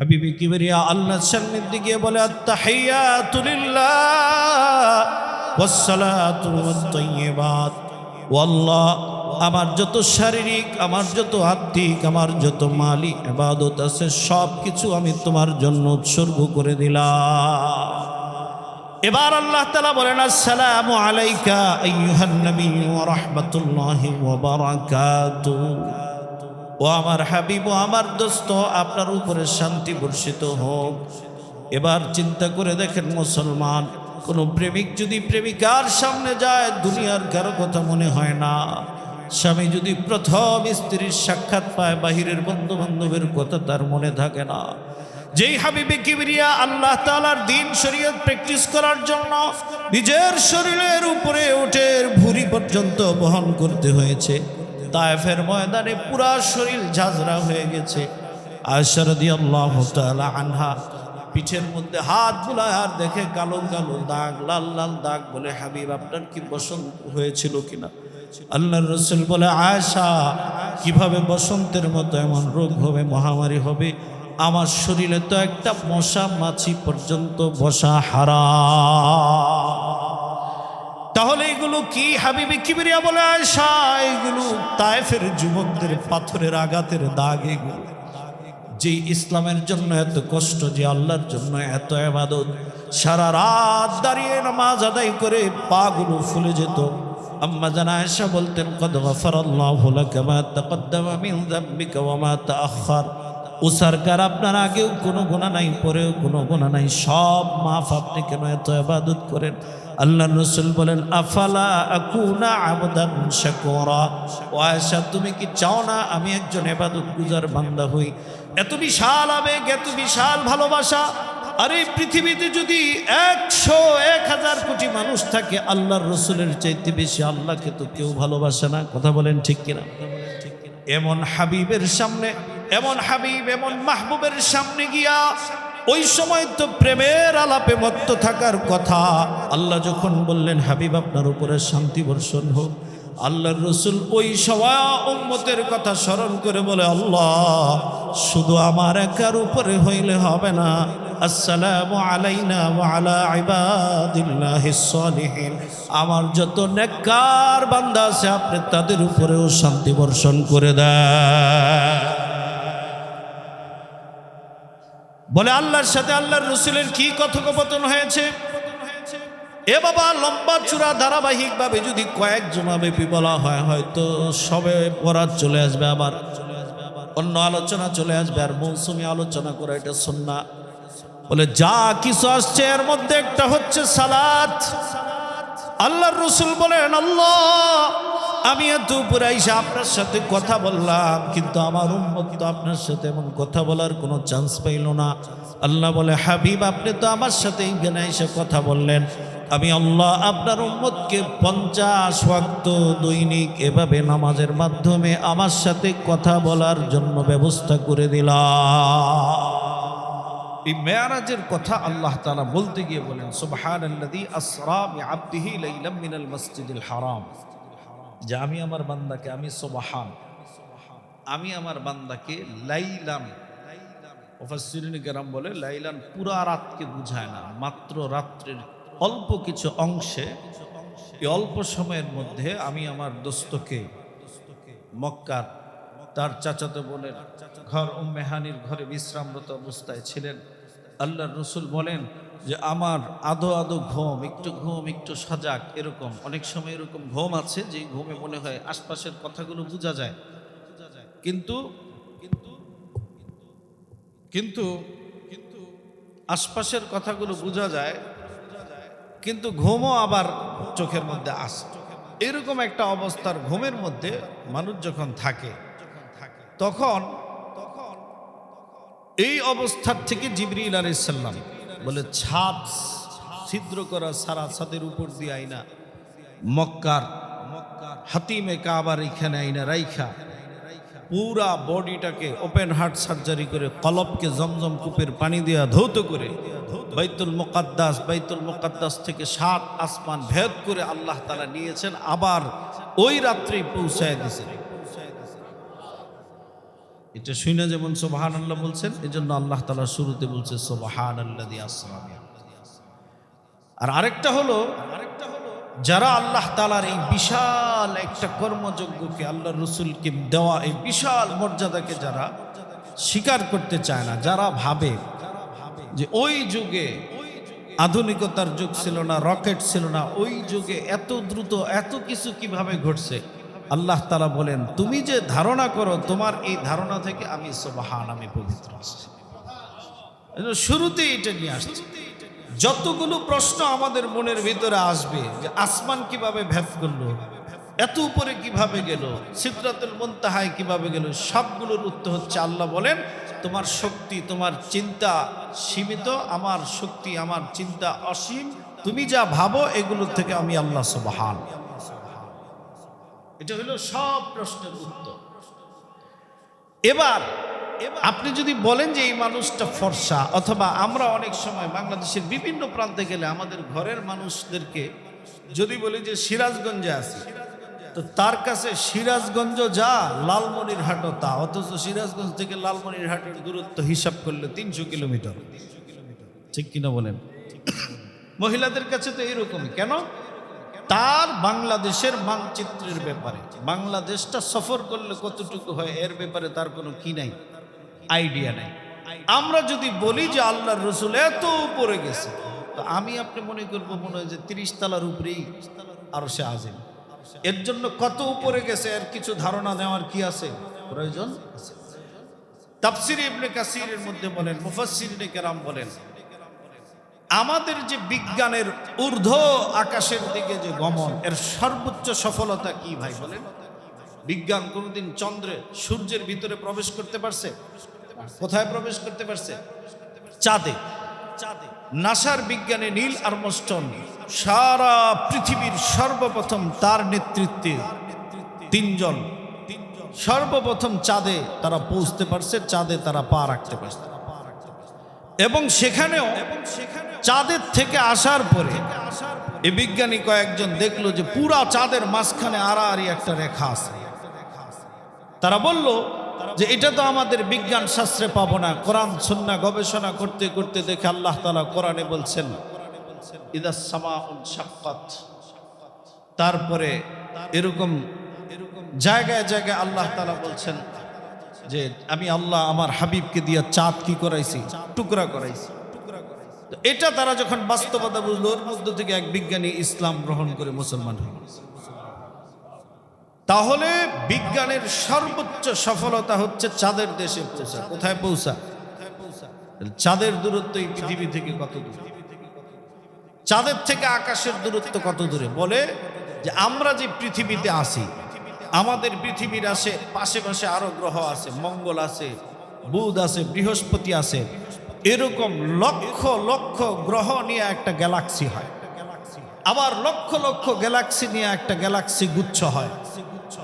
হাবিবি কিবরিয়া আল্লাহর সামনের দিকে বলে আত্তাহিয়াতু লিল্লাহ ওয়াসসালাতু ওয়াত-তাইয়্যিবাত। ও আল্লাহ, আমার যত শারীরিক, আমার যত আত্মিক, আমার যত মালি ইবাদত আছে সব কিছু আমি তোমার জন্য উৎসর্গ করে দিলাম। এবার আল্লাহ তাআলা বলেন আসসালামু আলাইকা আইয়ুহান নবী ওয়া রাহমাতুল্লাহি ওয়া বারাকাতুহু। ও আমার হাবিব, ও আমার দোস্ত, আপনার উপরে শান্তি বর্ষিত হোক। এবার চিন্তা করে দেখেন মুসলমান, কোন প্রেমিক যদি প্রেমিকার সামনে যায় দুনিয়ার কারো কথা মনে হয় না। স্বামী যদি প্রথম স্ত্রীর সাক্ষাৎ পায় বাহিরের বন্ধু বান্ধবের কথা তার মনে থাকে না। যেই হাবিবে কিবরিয়া আল্লাহ তাআলার দ্বীন শরীয়ত প্র্যাকটিস করার জন্য নিজের শরীরের উপরে উটের ভুঁড়ি পর্যন্ত বহন করতে হয়েছে, তায়েফের ময়দানে পুরা শরীর ঝাঁঝরা হয়ে গেছে। আয়েশা রাদিয়াল্লাহু তাআলা আনহা পিঠের মধ্যে হাত বুলায় আর দেখে কালো কালো দাগ, লাল লাল দাগ। বলে হাবিব, আপনার কি বসন্ত হয়েছিল কিনা? আল্লাহর রাসূল বলে, আয়েশা, কিভাবে বসন্তের মতো এমন রোগ হবে, মহামারী হবে? আমার শরীরে তো একটা মশা মাছি পর্যন্ত বসা হারাম। তাহলে এগুলো কি? হাবিবি কিবরিয়া বলে, আয়েশা, এগুলো তায়েফের যুবকদের পাথরের আঘাতের দাগ। এগুলো যে ইসলামের জন্য এত কষ্ট, যে আল্লাহর জন্য এত ইবাদত, সারা রাত দাঁড়িয়ে নামাজ আদায় করে পাগুলো ফুলে যেত। আম্মা জান আয়েশা বলতেন, কদ গফারাল্লাহু লাকা মা তাকদ্দামা মিন যামবিকা ওয়া মা তাআখার। ও সরকার, আপনার আগেও কোনো গুনাহ নাই, পরেও কোনো গুনাহ নাই, সব মাফ। আপনি কেন এত ইবাদত করেন? আল্লাহর রাসূল বলেন, আফালা আকুনা আবদান শাকুরা। ও আয়েশা, তুমি কি চাও না আমি একজন ইবাদত গুজার বান্দা হই? এত বিশাল আবেগ, এত বিশাল ভালোবাসা। আরে পৃথিবীতে যদি 100-1000 কোটি মানুষ থাকে, আল্লাহর রাসূলের চাইতে বেশি আল্লাহকে তো কেউ ভালোবাসে না। কথা বলেন ঠিক কিনা? এমন হাবিবের সামনে, এমন হাবিব, এমন মাহবুবের সামনে গিয়া ওই সময় তো প্রেমের আলাপে মত্ত থাকার কথা। আল্লাহ যখন বললেন, হাবিব আপনার উপরে শান্তি বর্ষণ হোক, আল্লাহর রাসূল ওই সময় উম্মতের কথা স্মরণ করে বলে, আল্লাহ, শুধু আমার একার উপরে হইলে হবে না, আসসালামু আলাইনা ওয়া আলা ইবাদিল্লাহিস সালিহিন, আমার যত নেককার বান্দা আছে আপনি তাদের উপরেও শান্তি বর্ষণ করে দেন। বলে, আল্লাহর সাথে আল্লাহর রাসূলের কি কথোপকথন হয়েছে? এ বাবা, লম্বা চূড়া ধারাবাহিকভাবে যদি কয়েক জমাব্যাপী বলা হয়, হয়তো সবে বরাত চলে আসবে, আবার অন্য আলোচনা চলে আসবে, আর মৌসুমী আলোচনা করা এটা সুন্নাহ। বলে, যা কিছু আসছে এর মধ্যে একটা হচ্ছে সালাত। আল্লাহর রাসূল বলেন, আল্লাহ, আমি এত উপরে আইসা আপনার সাথে কথা বললাম, কিন্তু আমার উম্মত তো আপনার সাথে এমন কথা বলার কোনো চান্স পাইল না। আল্লাহ বলে, হাবিব, আপনি তো আমার সাথে এখানে এসে কথা বললেন, আমি আল্লাহ আপনার উম্মতকে 50 ওয়াক্ত দৈনিক এভাবে নামাজের মাধ্যমে আমার সাথে কথা বলার জন্য ব্যবস্থা করে দিলাম। এই মেরাজের কথা আল্লাহ তাআলা বলতে গিয়ে বলেন, সুবহানাল্লাযী আসরা বিআবদিহি লাইলাম মিনাল মাসজিদিল হারাম, যে আমি আমার বান্দাকে, আমি সুবহান, আমি আমার বান্দাকে লাইলাম, মুফাসসিরিন কেরাম বলে লাইলান পুরা রাতকে বুঝায় না, মাত্র রাত্রের অল্প কিছু অংশে, এই অল্প সময়ের মধ্যে আমি আমার দোস্তকে মক্কার তার চাচাতো বোনের ঘর উম্মে হানির ঘরে বিশ্রামরত অবস্থায় ছিলেন। আল্লাহর রাসূল বলেন যে আমার আধো আধো ঘুম, একটু সজাগ, এরকম অনেক সময় এরকম ঘুম আছে যে ঘুমে মনে হয় আশপাশের কথাগুলো বোঝা যায়, কিন্তু কিন্তু আশপাশের কথাগুলো বোঝা যায়, কিন্তু ঘুমও আবার চোখের মধ্যে আসে। এরকম একটা অবস্থার ঘুমের মধ্যে মানুষ যখন থাকে, তখন এই অবস্থার থেকে জিবরিল আলাইহিস সালাম বলে, ছাদ ছিদ্র করা সারা ছাদের উপর দিয়ে আইনা মক্কার হাতিমে কাবার এখানে আইনা রাইখা পুরা বডিটাকে ওপেন হার্ট সার্জারি করে কলবকে জমজম কূপের পানি দিয়া ধৌত করে বাইতুল মুকাদ্দাস থেকে 7 আসমান ভেদ করে আল্লাহ তাআলা নিয়েছেন, আবার ওই রাত্রেই পৌঁছায় দিয়েছেন। এটা শুনে যেমন সুবহানাল্লাহ বলছেন, এজন্য আল্লাহ তাআলা শুরুতে বলছে সুবহানাল্লাযী আসরা। আর আরেকটা হলো যারা আল্লাহ তাআলার এই বিশাল একটা কর্মযজ্ঞকে, আল্লাহর রাসূলকে দেওয়া এই বিশাল মর্যাদাকে যারা স্বীকার করতে চায় না, যারা ভাবে যে ওই যুগে আধুনিকতার যুগ ছিল না, রকেট ছিল না, ওই যুগে এত দ্রুত এত কিছু কিভাবে ঘটছে, আল্লাহ তাআলা বলেন তুমি যে ধারণা করো তোমার এই ধারণা থেকে আমি সুবহান, আমি পবিত্র আসছি। শুরুতেই এটা নিয়ে আসছে। যতগুলো প্রশ্ন আমাদের মনের ভিতরে আসবে যে আসমান কিভাবে ভেদ করলো, এত উপরে কিভাবে গেল, সিদরাতুল মুনতাহায় কিভাবে গেল, সবগুলোর উত্তর হচ্ছে আল্লাহ বলেন তোমার শক্তি, তোমার চিন্তা সীমিত, আমার শক্তি আমার চিন্তা অসীম, তুমি যা ভাবো এগুলোর থেকে আমি আল্লাহ সুবহান। এটা হলো সব প্রশ্নের উত্তর। এবার আপনি যদি বলেন যে এই মানুষটা ফর্সা, অথবা আমরা অনেক সময় বাংলাদেশের বিভিন্ন প্রান্তে গেলে আমাদের ঘরের মানুষদেরকে যদি বলি যে সিরাজগঞ্জে আছি, তো তার কাছে সিরাজগঞ্জ যা লালমনিরহাটও তা, অথচ সিরাজগঞ্জ থেকে লালমনিরহাটের দূরত্ব হিসাব করলে 300 কিলোমিটার। ঠিক কিনা বলেন? মহিলাদের কাছে তো এইরকমই। কেন? তার বাংলাদেশের মানচিত্রের ব্যাপারে, বাংলাদেশটা সফর করলে কতটুকু হয় এর ব্যাপারে তার কোনো কি নাই, আইডিয়া নাই। আমরা যদি বলি যে আল্লাহর রাসূল এত উপরে গেছে, তো আমি আপনি মনে করবো মনে হয় যে 30 তলার উপরেই আরশে আজিম। এর জন্য কত উপরে গেছে এর কিছু ধারণা নেওয়ার কি আছে, প্রয়োজন আছে। তাফসীর ইবনে কাসিরের মধ্যে বলেন, মুফাসসিরিনে কেরাম বলেন, আমাদের যে বিজ্ঞানের ঊর্ধ্ব আকাশের দিকে যে গমন, এর সর্বোচ্চ সফলতা কি ভাই বলেন? বিজ্ঞান কোনোদিন চন্দ্রে সূর্যের ভিতরে প্রবেশ করতে পারছে? কোথায় প্রবেশ করতে পারছে? চাঁদে। নাসার বিজ্ঞানী নীল আর্মস্ট্রং সারা পৃথিবীর সর্বপ্রথম তার নেতৃত্বে 3 জন সর্বপ্রথম চাঁদে তারা পৌঁছতে পারছে, চাঁদে তারা পা রাখতে পারছে। এবং সেখানেও চাঁদের থেকে আসার পরে এই বিজ্ঞানী কয়েকজন দেখলো যে পুরা চাঁদের মাঝখানে আড়াআড়ি একটা রেখা আছে। তারা বলল যে এটা তো আমাদের বিজ্ঞান শাস্ত্রে পাবো না। কোরআন সুন্নাহ গবেষণা করতে করতে দেখে আল্লাহ তাআলা কোরআনে বলছেন ইদাস সামাউন শাক্কাত। তারপরে এরকম জায়গায় জায়গায় আল্লাহ তাআলা বলছেন যে আমি আল্লাহ আমার হাবিবকে দিয়ে চাঁদ কি করাইছি, টুকরা করাইছি। তো এটা তারা যখন বাস্তবতা বুঝলো, ওর মধ্য থেকে এক বিজ্ঞানী ইসলাম গ্রহণ করে মুসলমান হয়ে গেছে। তাহলে বিজ্ঞানের সর্বোচ্চ সফলতা হচ্ছে চাঁদের দেশে পৌঁছা। কোথায় পৌঁছা? চাঁদের দূরত্ব এই পৃথিবী থেকে কত দূর? চাঁদের থেকে আকাশের দূরত্ব কত দূরে? বলে যে আমরা যে পৃথিবীতে আছি, আমাদের পৃথিবীর পাশে আরো গ্রহ আছে, মঙ্গল আছে, বুধ আছে, বৃহস্পতি আছে, এরকম লক্ষ লক্ষ গ্রহ নিয়ে একটা গ্যালাক্সি হয়। আবার লক্ষ লক্ষ গ্যালাক্সি নিয়ে একটা গ্যালাক্সি গুচ্ছ হয়।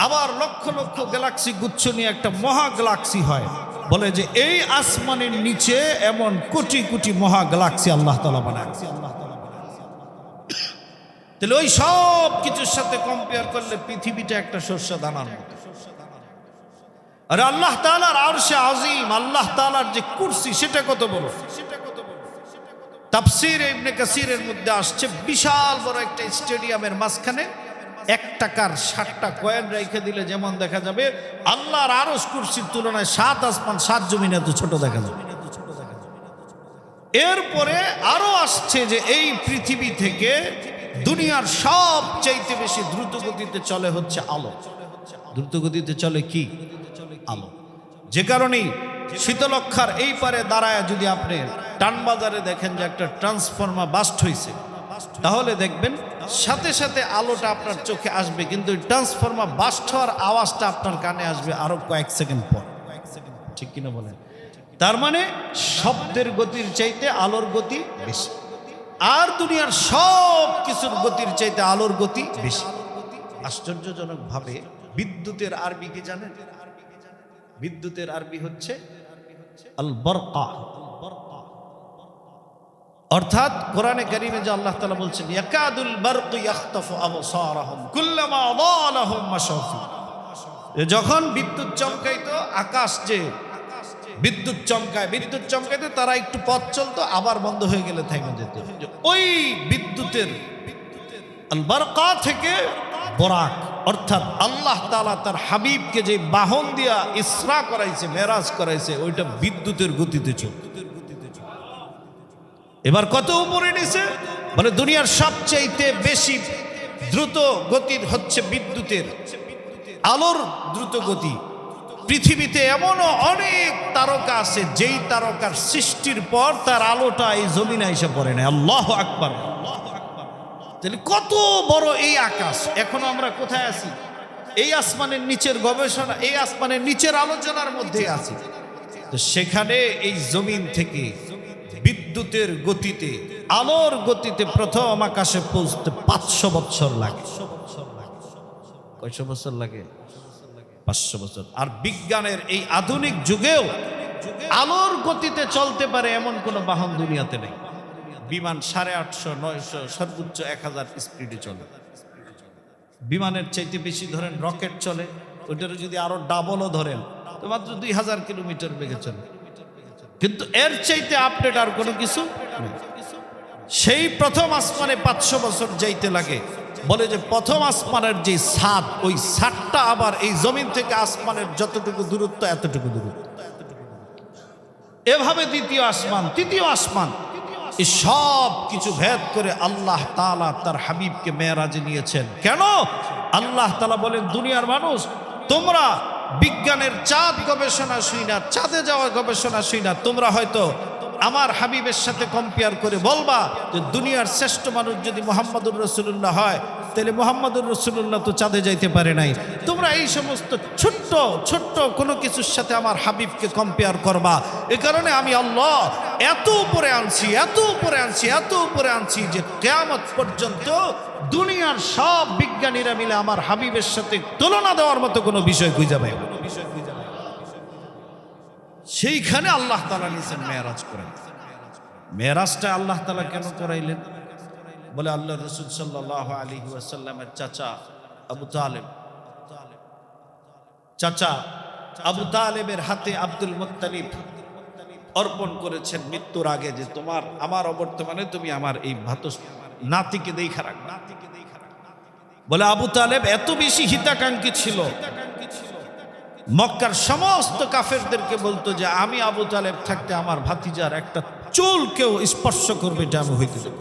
আবার লক্ষ লক্ষ গ্যালাক্সি গুচ্ছ নিয়ে একটা মহা গ্যালাক্সি হয়। বলে যে এই আসমানের নিচে এমন কোটি কোটি মহা গ্যালাক্সি আল্লাহ তাআলা বানায়। তাহলে ওই সব কিছুর সাথে কম্পেয়ার করলে পৃথিবীটা একটা শস্য দানার মতো। আর আল্লাহ তাআলার আরশে আজিম, আল্লাহ তাআলার যে কুরসি, সেটা কত বড়। তাফসীর ইবনে কাসিরের মধ্যে আসছে বিশাল বড় একটা স্টেডিয়ামের মাঝখানে 1 টাকার 60টা কয়েন রেখে দিলে যেমন দেখা যাবে, আল্লাহর আরশ কুরসির তুলনায় 7 আসমান 7 জমিন এত ছোট দেখা যাবে। এরপরে আরো আসছে যে এই পৃথিবী থেকে দুনিয়ার সবচাইতে বেশি দ্রুত গতিতে চলে হচ্ছে আলো। দ্রুত গতিতে চলে কি? আলো। যে কারণেই শীতলক্ষার এই পারে দাঁড়ায় যদি আপনি টানবাজারে দেখেন যে একটা ট্রান্সফরমার বাস্ট হয়েছে, তাহলে দেখবেন সাথে সাথে আলোটা আপনার চোখে আসবে, কিন্তু ট্রান্সফরমার বাস্ট হওয়ার আওয়াজটা আপনার কানে আসবে আরো কয়েক সেকেন্ড পর। ঠিক কিনা বলেন? তার মানে শব্দের গতির চাইতে আলোর গতি বেশি, আর দুনিয়ার সব কিছুর গতির চাইতে আলোর গতি বেশি। আশ্চর্যজনক ভাবে বিদ্যুতের আরবি কি জানেন? বিদ্যুতের আরবি হচ্ছে আল বরকা। অর্থাৎ কোরআনে কারীমে যে আল্লাহ তাআলা বলছেন ইয়াকাদুল বারকু ইয়াখতাফু আবসারাহুম কুল্লামা আযালাহুম মাশাউ ফি, যখন বিদ্যুৎ চমকাইতো, আকাশ যে বিদ্যুৎ চমকাইতে তারা একটু পথ চলতো, আবার বন্ধ হয়ে গেলে থেমে যেত। ওই বিদ্যুতের আল বারকা থেকে বরাক, অর্থাৎ আল্লাহ তাআলা তার হাবিবকে যে বাহন দিয়া ইসরা করাইছে, মেরাজ করাইছে, ওইটা বিদ্যুতের গতিতে চলত। এবার কত উপরে নিছে বলে দুনিয়ার সবচেয়ে বেশি দ্রুত গতির হচ্ছে বিদ্যুতের আলোর দ্রুত গতি। পৃথিবীতে এমনও অনেক তারকা আছে যেই তারকার সৃষ্টির পর তার আলোটা এই জমিনে এসে পড়ে না। আল্লাহু আকবার। তাহলে কত বড় এই আকাশ! এখনো আমরা কোথায় আছি? এই আসমানের নিচের গবেষণা, এই আসমানের নিচের আলোচনার মধ্যে আছি। তো সেখানে এই জমিন থেকে বিদ্যুতের গতিতে, আলোর গতিতে প্রথম আকাশে পৌঁছতে 500 বছর লাগে। কয়শো বছর লাগে? 500 বছর। আর বিজ্ঞানের এই আধুনিক যুগেও আলোর গতিতে চলতে পারে এমন কোনো বাহন দুনিয়াতে নেই। বিমান 850, 900, সর্বোচ্চ 1000 স্পিডে চলে। বিমানের চাইতে বেশি ধরেন রকেট চলে, ওইটার যদি আরো ডাবলও ধরেন তো মাত্র 2000 কিলোমিটার বেগে চলে। কিন্তু এর চাইতে আপডেট আর কোনো কিছু নেই। সেই প্রথম আসমানে 500 বছর যাইতে লাগে। বলে যে প্রথম আসমানের যে ছাদ, ওই ছাদটা আবার এই জমিন থেকে আসমানের যতটুকু দূরত্ব, এতটুকু দূরত্ব। এভাবে দ্বিতীয় আসমান, তৃতীয় আসমান, এই সব কিছু ভেদ করে আল্লাহ তাআলা তার হাবিবকে মেরাজে নিয়েছেন। কেন? আল্লাহ তাআলা বলেন, দুনিয়ার মানুষ, তোমরা বিজ্ঞানের চাঁদ গবেষণা শুই না, চাঁদে যাওয়া গবেষণা শুই না, তোমরা হয়তো আমার হাবিবের সাথে কম্পেয়ার করে বলবা যে দুনিয়ার শ্রেষ্ঠ মানুষ যদি মুহাম্মদুর রাসূলুল্লাহ হয়, তাহলে মুহাম্মদুর রাসূলুল্লাহ তো চাঁদে যাইতে পারে নাই। তোমরা এই সমস্ত ছোট্ট ছোট্ট কোনো কিছুর সাথে আমার হাবিবকে কম্পেয়ার করবা। এ কারণে আমি আল্লাহ এত উপরে আনছি, এত উপরে আনছি, এত উপরে আনছি যে কিয়ামত পর্যন্ত দুনিয়ার সব বিজ্ঞানীরা মিলে আমার হাবিবের সাথে তুলনা দেওয়ার মতো কোনো বিষয় খুঁজে পাবে না। সেইখানে আল্লাহ তাআলা নিছেন মেরাজ করেন। মেরাজটা আল্লাহ তাআলা কেন করাইলেন? বলে আল্লাহ রাসূল সাল্লাল্লাহু আলাইহি ওয়াসাল্লামের চাচা আবু তালেবের হাতে আব্দুল মুত্তালিব অর্পণ করেছেন মৃত্যুর আগে, যে তোমার আমার অবর্তমানে তুমি আমার এই নাতিকে দেখা রাখবে। বলে আবু তালেব এত বেশি হিতাকাঙ্ক্ষী ছিল, মক্কার সমস্ত কাফেরদেরকে বলতো যে আমি আবু তালেব থাকতে আমার ভাতিজার একটা চুল কেউ স্পর্শ করবে এটা আমি হইতে দেব।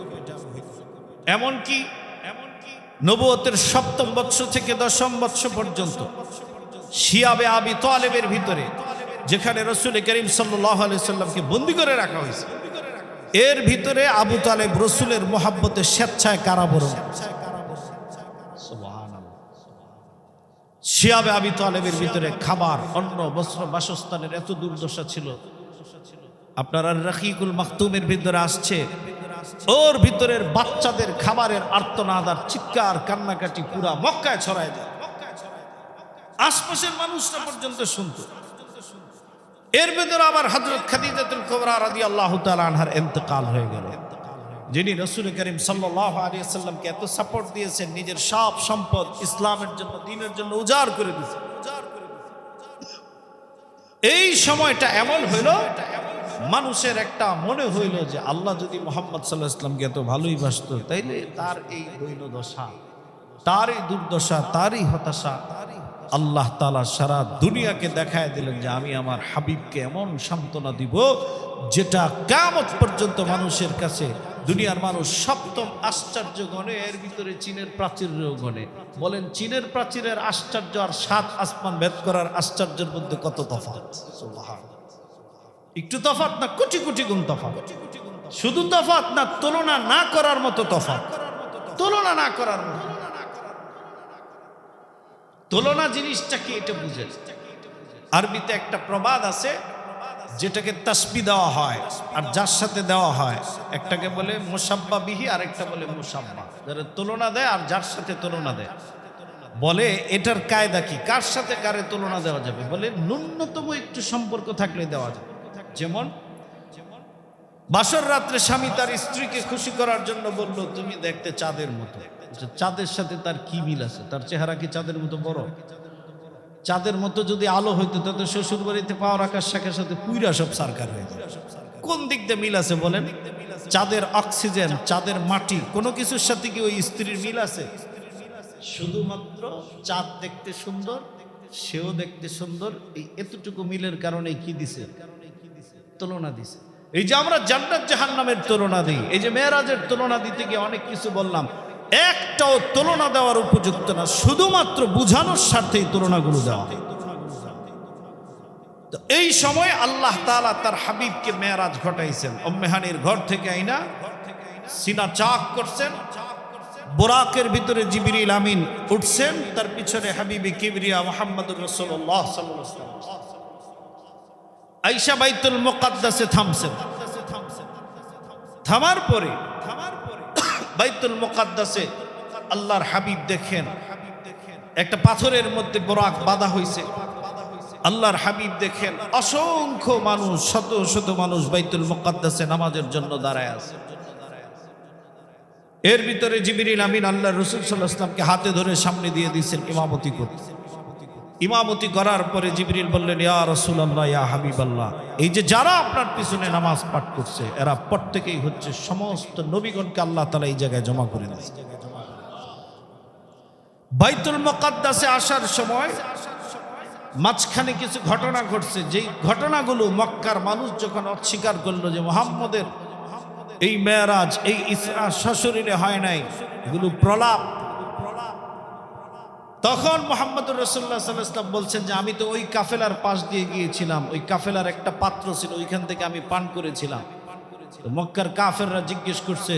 এমনকি নবুয়তের 7ম বৎসর থেকে 10ম বৎসর পর্যন্ত শিয়াবে আবি তালেবের ভিতরে, যেখানে রাসূল করিম সাল্লাল্লাহু আলাইহি সাল্লামকে বন্দী করে রাখা হয়েছে, এর ভিতরে আবু তালেব রাসূলের মহব্বতে স্বেচ্ছায় কারাবরণ। শিয়াবে আবি তালেবের ভিতরে খাবার, অন্ন, বস্ত্র, বাসস্থানের এত দুর্দশা ছিল। আপনারা রাকিকুল মাকতুমের ভিতরে আসছে, ওর ভিতরের বাচ্চাদের খাবারের আর্তনাদ আর চিৎকার কান্নাকাটি পুরা মক্কায় ছড়ায় যায়, আশপাশের মানুষরা পর্যন্ত শুনতো। এর ভিতরে আবার হযরত খাদিজাতুল কুবরা রাদিয়াল্লাহু তাআলা আনহার ইন্তেকাল হয়ে গেল, যিনি রাসূল করিম সাল্লাল্লাহু আলাইহি ওয়াসাল্লামকে এত সাপোর্ট দিয়েছেন, নিজের সব সম্পদ ইসলামের জন্য, দ্বীনের জন্য উজাড় করে দিয়েছেন। এই সময়টা এমন হইল, মানুষের একটা মনে হইল যে আল্লাহ যদি মুহাম্মদ সাল্লাল্লাহু আলাইহি ওয়াসাল্লামকে এত ভালোই বাসতো, তাইলে তার এই দৈন্য দশা, তার এই দুর্দশা, তারই হতাশা আল্লাহ তাআলা সারা দুনিয়াকে দেখায় দিলেন যে আমি আমার হাবিবকে এমন সান্ত্বনা দিব যেটা কিয়ামত পর্যন্ত মানুষের কাছে, দুনিয়ার মানুষ 7ম আশ্চর্য গণে, এর ভিতরে চীনের প্রাচীরেও গণে। বলেন চীনের প্রাচীরের আশ্চর্য আর 7 আসমান ভেদ করার আশ্চর্যের মধ্যে কত তফাৎ! সুবহানাল্লাহ। একটু তফাৎ না, কোটি কোটি গুণ তফাৎ। শুধু তফাৎ না, তুলনা না করার মতো তফাৎ, তুলনা না করার মতো। তুলনা জিনিসটা কি এটা বুঝেন? আরবিতে একটা প্রবাদ আছে যেটাকে তাসবিহ দেওয়া হয় আর যার সাথে দেওয়া হয়, একটাকে বলে মুসাব্বা বিহি আর একটা বলে মুসাব্বা। যারা তুলনা দেয় আর যার সাথে তুলনা দেয়, বলে এটার কায়দা কি, কার সাথে কারে তুলনা দেওয়া যাবে? বলে ন্যূনতম একটু সম্পর্ক থাকলে দেওয়া যাবে। যেমন বাসর রাত্রে স্বামী তার স্ত্রীকে খুশি করার জন্য বলল তুমি দেখতে চাঁদের মতো। চাঁদের সাথে তার কি মিল আছে? তার চেহারা কি চাঁদের মতো বড়? চাঁদের মতো যদি আলো হইতো তাতে শ্বশুর বাড়িতে পাওয়ার আকাশ শাখার সাথে পুইরা সব সারকার হয়ে যায়। কোন দিক দিয়ে মিল আছে বলেন? চাঁদের অক্সিজেন, চাঁদের মাটি, কোনো কিছুর সাথে কি ওই স্ত্রীর মিল আছে? শুধুমাত্র চাঁদ দেখতে সুন্দর, সেও দেখতে সুন্দর, এই এতটুকু মিলের কারণে কি দিছে? তুলনা দিছে। এই যে আমরা জান্নাত জাহান্নামের তুলনা দিই, এই যে মেরাজের তুলনা দিতে গিয়ে অনেক কিছু বললাম, একটাও তুলনা দেওয়ার উপযুক্ত না, শুধুমাত্র বুঝানোর স্বার্থে এই তুলনাগুলো দেওয়া। তো এই সময় আল্লাহ তাআলা তার হাবিবকে মেরাজ ঘটাইছেন, উম্মে হানির ঘর থেকে আইনা সিনা চাক করছেন, বুরাকের ভিতরে জিবরিল আমিন উঠছেন, তার পিছনে হাবিবে কিবরিয়া মুহাম্মদুর রাসূলুল্লাহ সাল্লাল্লাহু আলাইহি ওয়াসাল্লাম আয়েশা বাইতুল মুকাদ্দাসে থামছেন। থামার পরে বাইতুল মুকাদ্দাসে আল্লাহর হাবিব দেখেন একটা পাথরের মধ্যে বুরাক বাঁধা হয়েছে। আল্লাহর হাবিব দেখেন অসংখ্য মানুষ, শত শত মানুষ বাইতুল মুকাদ্দাসে নামাজের জন্য দাঁড়ায় আছে। এর ভিতরে জিবরিল আমিন আল্লাহর রাসূল সাল্লাল্লাহু আলাইহি ওয়াসাল্লামকে হাতে ধরে সামনে দিয়ে দিয়েছেন ইমামতি করতে। ইমামতি করার পরে জিবরিল বললেন, ইয়া রাসূলুল্লাহ, ইয়া হাবিবাল্লাহ, এই যে যারা আপনার পিছনে নামাজ পাঠ করছে এরা প্রত্যেকেই হচ্ছে সমস্ত নবীগণকে আল্লাহ তাআলা এই জায়গায় জমা করে দিয়েছে। বাইতুল মুকাদ্দাসে আসার সময় মাঝখানে কিছু ঘটনা ঘটছে, যেই ঘটনাগুলো মক্কার মানুষ যখন অস্বীকার করলো যে মুহাম্মদের এই মেরাজ, এই ইসরা সশরীরে হয় নাই, এগুলো প্রলাপ, তখন মুহাম্মদুর রাসূলুল্লাহ সাল্লাল্লাহু আলাইহি ওয়াসাল্লাম বলছেন যে আমি তো ওই কাফেলার পাশ দিয়ে গিয়েছিলাম, ওই কাফেলার একটা পাত্র ছিল, ওইখান থেকে আমি পান করেছিলাম। তো মক্কার কাফেররা জিজ্ঞেস করছে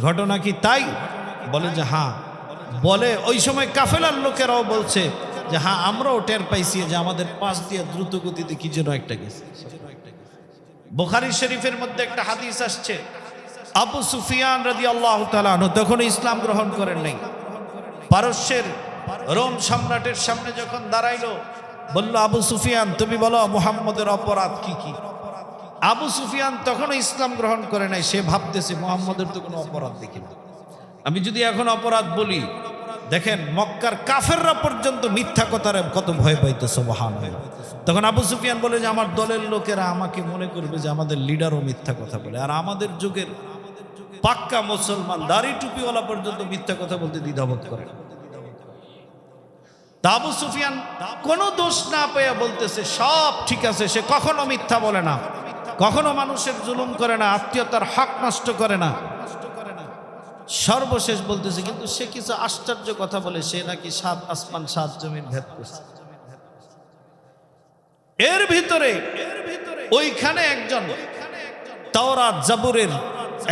ঘটনা কি তাই? বলে যে হ্যাঁ। বলে ওই সময় কাফেলার লোকেরাও বলছে যে হ্যাঁ, আমরাও টের পাইছি যে আমাদের পাশ দিয়ে দ্রুত গতিতে কি যেন একটা গেছে। বুখারী শরীফের মধ্যে একটা হাদিস আসছে, আবু সুফিয়ান রাদিয়াল্লাহু তাআলা আনহু তখন ইসলাম গ্রহণ করেন নাই। পারস্যের রোম সম্রাটের সামনে যখন দাঁড়াইলো, বলল, আবু সুফিয়ান তুমি বলো মুহাম্মদের অপরাধ কি কি? আবু সুফিয়ান তখনও ইসলাম গ্রহণ করে নাই, সে ভাবতেছে মুহাম্মদের তো কোনো অপরাধ দেখি না, আমি যদি এখন অপরাধ বলি, দেখেন মক্কার কাফেররা পর্যন্ত মিথ্যা কথার কত ভয় পাইতো, সুবহানাল্লাহ। তখন আবু সুফিয়ান বলে যে আমার দলের লোকেরা আমাকে মনে করবে যে আমাদের লিডারও মিথ্যা কথা বলে, আর আমাদের যুগের পাক্কা মুসলমান দাড়ি টুপিওয়ালা পর্যন্ত মিথ্যা কথা বলতে দ্বিধাবোধ করে। আবু সুফিয়ান কোনো দোষ না পেয়ে বলতেছে সব ঠিক আছে, সে কখনো মিথ্যা বলে না, কখনো মানুষের জুলুম করে না, আত্মীয়তার হক নষ্ট করে না। সর্বশেষ বলতেছে কিন্তু সে কিছু আশ্চর্য কথা বলে, সে নাকি 7 আসমান 7 জমিন ভেদ করছে। এর ভিতরে ওইখানে একজন তাওরাত জাবুরের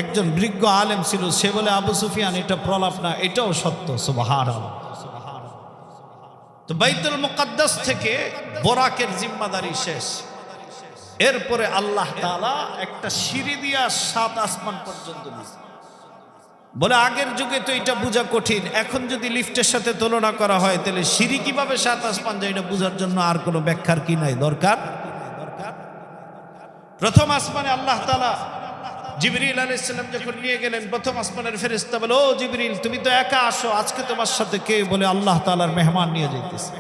একজন বিজ্ঞ আলেম ছিল, সে বলে আবু সুফিয়ান এটা প্রলাপ না, এটাও সত্য। সুবহানাল্লাহ। তো বাইতুল মুকাদ্দাস থেকে বোরাকের জিম্মাদারি শেষ। এরপরে আল্লাহ তাআলা একটা সিঁড়ি দিয়া 7 আসমান পর্যন্ত দিয়েছে। বলে আগের যুগে তো এটা বোঝা কঠিন, এখন যদি লিফটের সাথে তুলনা করা হয় তাহলে সিঁড়ি কিভাবে 7 আসমান যায় এটা বোঝার জন্য আর কোনো ব্যাখ্যার কি নাই দরকার। প্রথম আসমানে আল্লাহ তাআলা জিবরিল আলাইহিস সালাম যখন নিয়ে গেলেন, প্রথম আসমানের ফেরেশতা বলে, ও জিবরিল তুমি তো একা আসো, আজকে তোমার সাথে কে? বলে আল্লাহ তাআলার মেহমান নিয়ে যাইতেছে।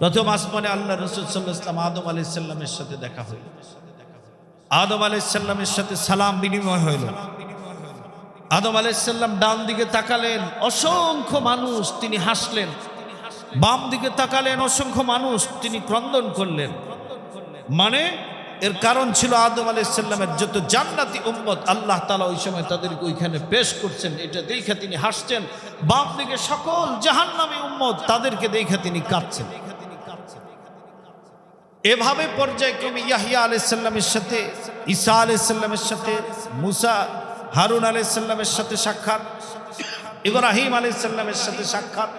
প্রথম আসমানে আল্লাহ রাসূল সাল্লাল্লাহু আলাইহি ওয়াসাল্লাম আদম আলাইহিস সালামের সাথে দেখা হলো। আদম আলাইহিস সালামের সাথে সালাম বিনিময় হইল। আদম আলাইহিস সালাম ডান দিকে তাকালেন, অসংখ্য মানুষ, তিনি হাসলেন। বাম দিকে তাকালেন, অসংখ্য মানুষ, তিনি ক্রন্দন করলেন। মানে এর কারণ ছিল আদম আলাইহিস সালামের যত জান্নাতি উম্মত আল্লাহ তাআলা ওই সময় তাদেরকে ওইখানে পেশ করছেন, এটা দেখে তিনি হাসছেন। বাম দিকে সকল জাহান্নামী উম্মত, তাদেরকে দেখে তিনি কাঁদছেন। এভাবে পর্যায়ক্রমে ইয়াহইয়া আলাইহিস সালামের সাথে, ঈসা আলাইহিস সালামের সাথে, মুসা হারুন আলাইহিস সালামের সাথে সাক্ষাৎ, ইব্রাহিম আলাইহিস সালামের সাথে সাক্ষাৎ।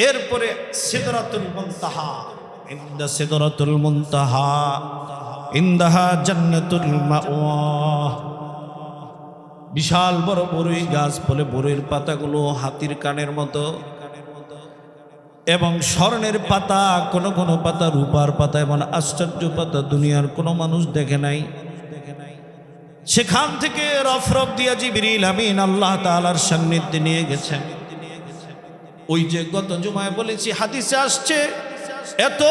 এরপরে সিদরাতুল মুনতাহা, ইনদা সিদরাতুল মুনতাহা ইনদাহা জান্নাতুল মাওয়া। বিশাল বড় বড়ই গাছ, বলে বড়ইয়ের পাতাগুলো হাতির কানের মতো, এবং স্বর্ণের পাতা, কোন কোন পাতা রূপার পাতা, এমন আশ্চর্য পাতা দুনিয়ার কোনো মানুষ দেখে নাই। সেখান থেকে রফ রফ দিয়া জিবরিল আমিন আল্লাহ তাআলার সান্নিধ্যে নিয়ে গেছেন। ওই যে গত জুমায় বলেছি, হাদিসে আসছে, এত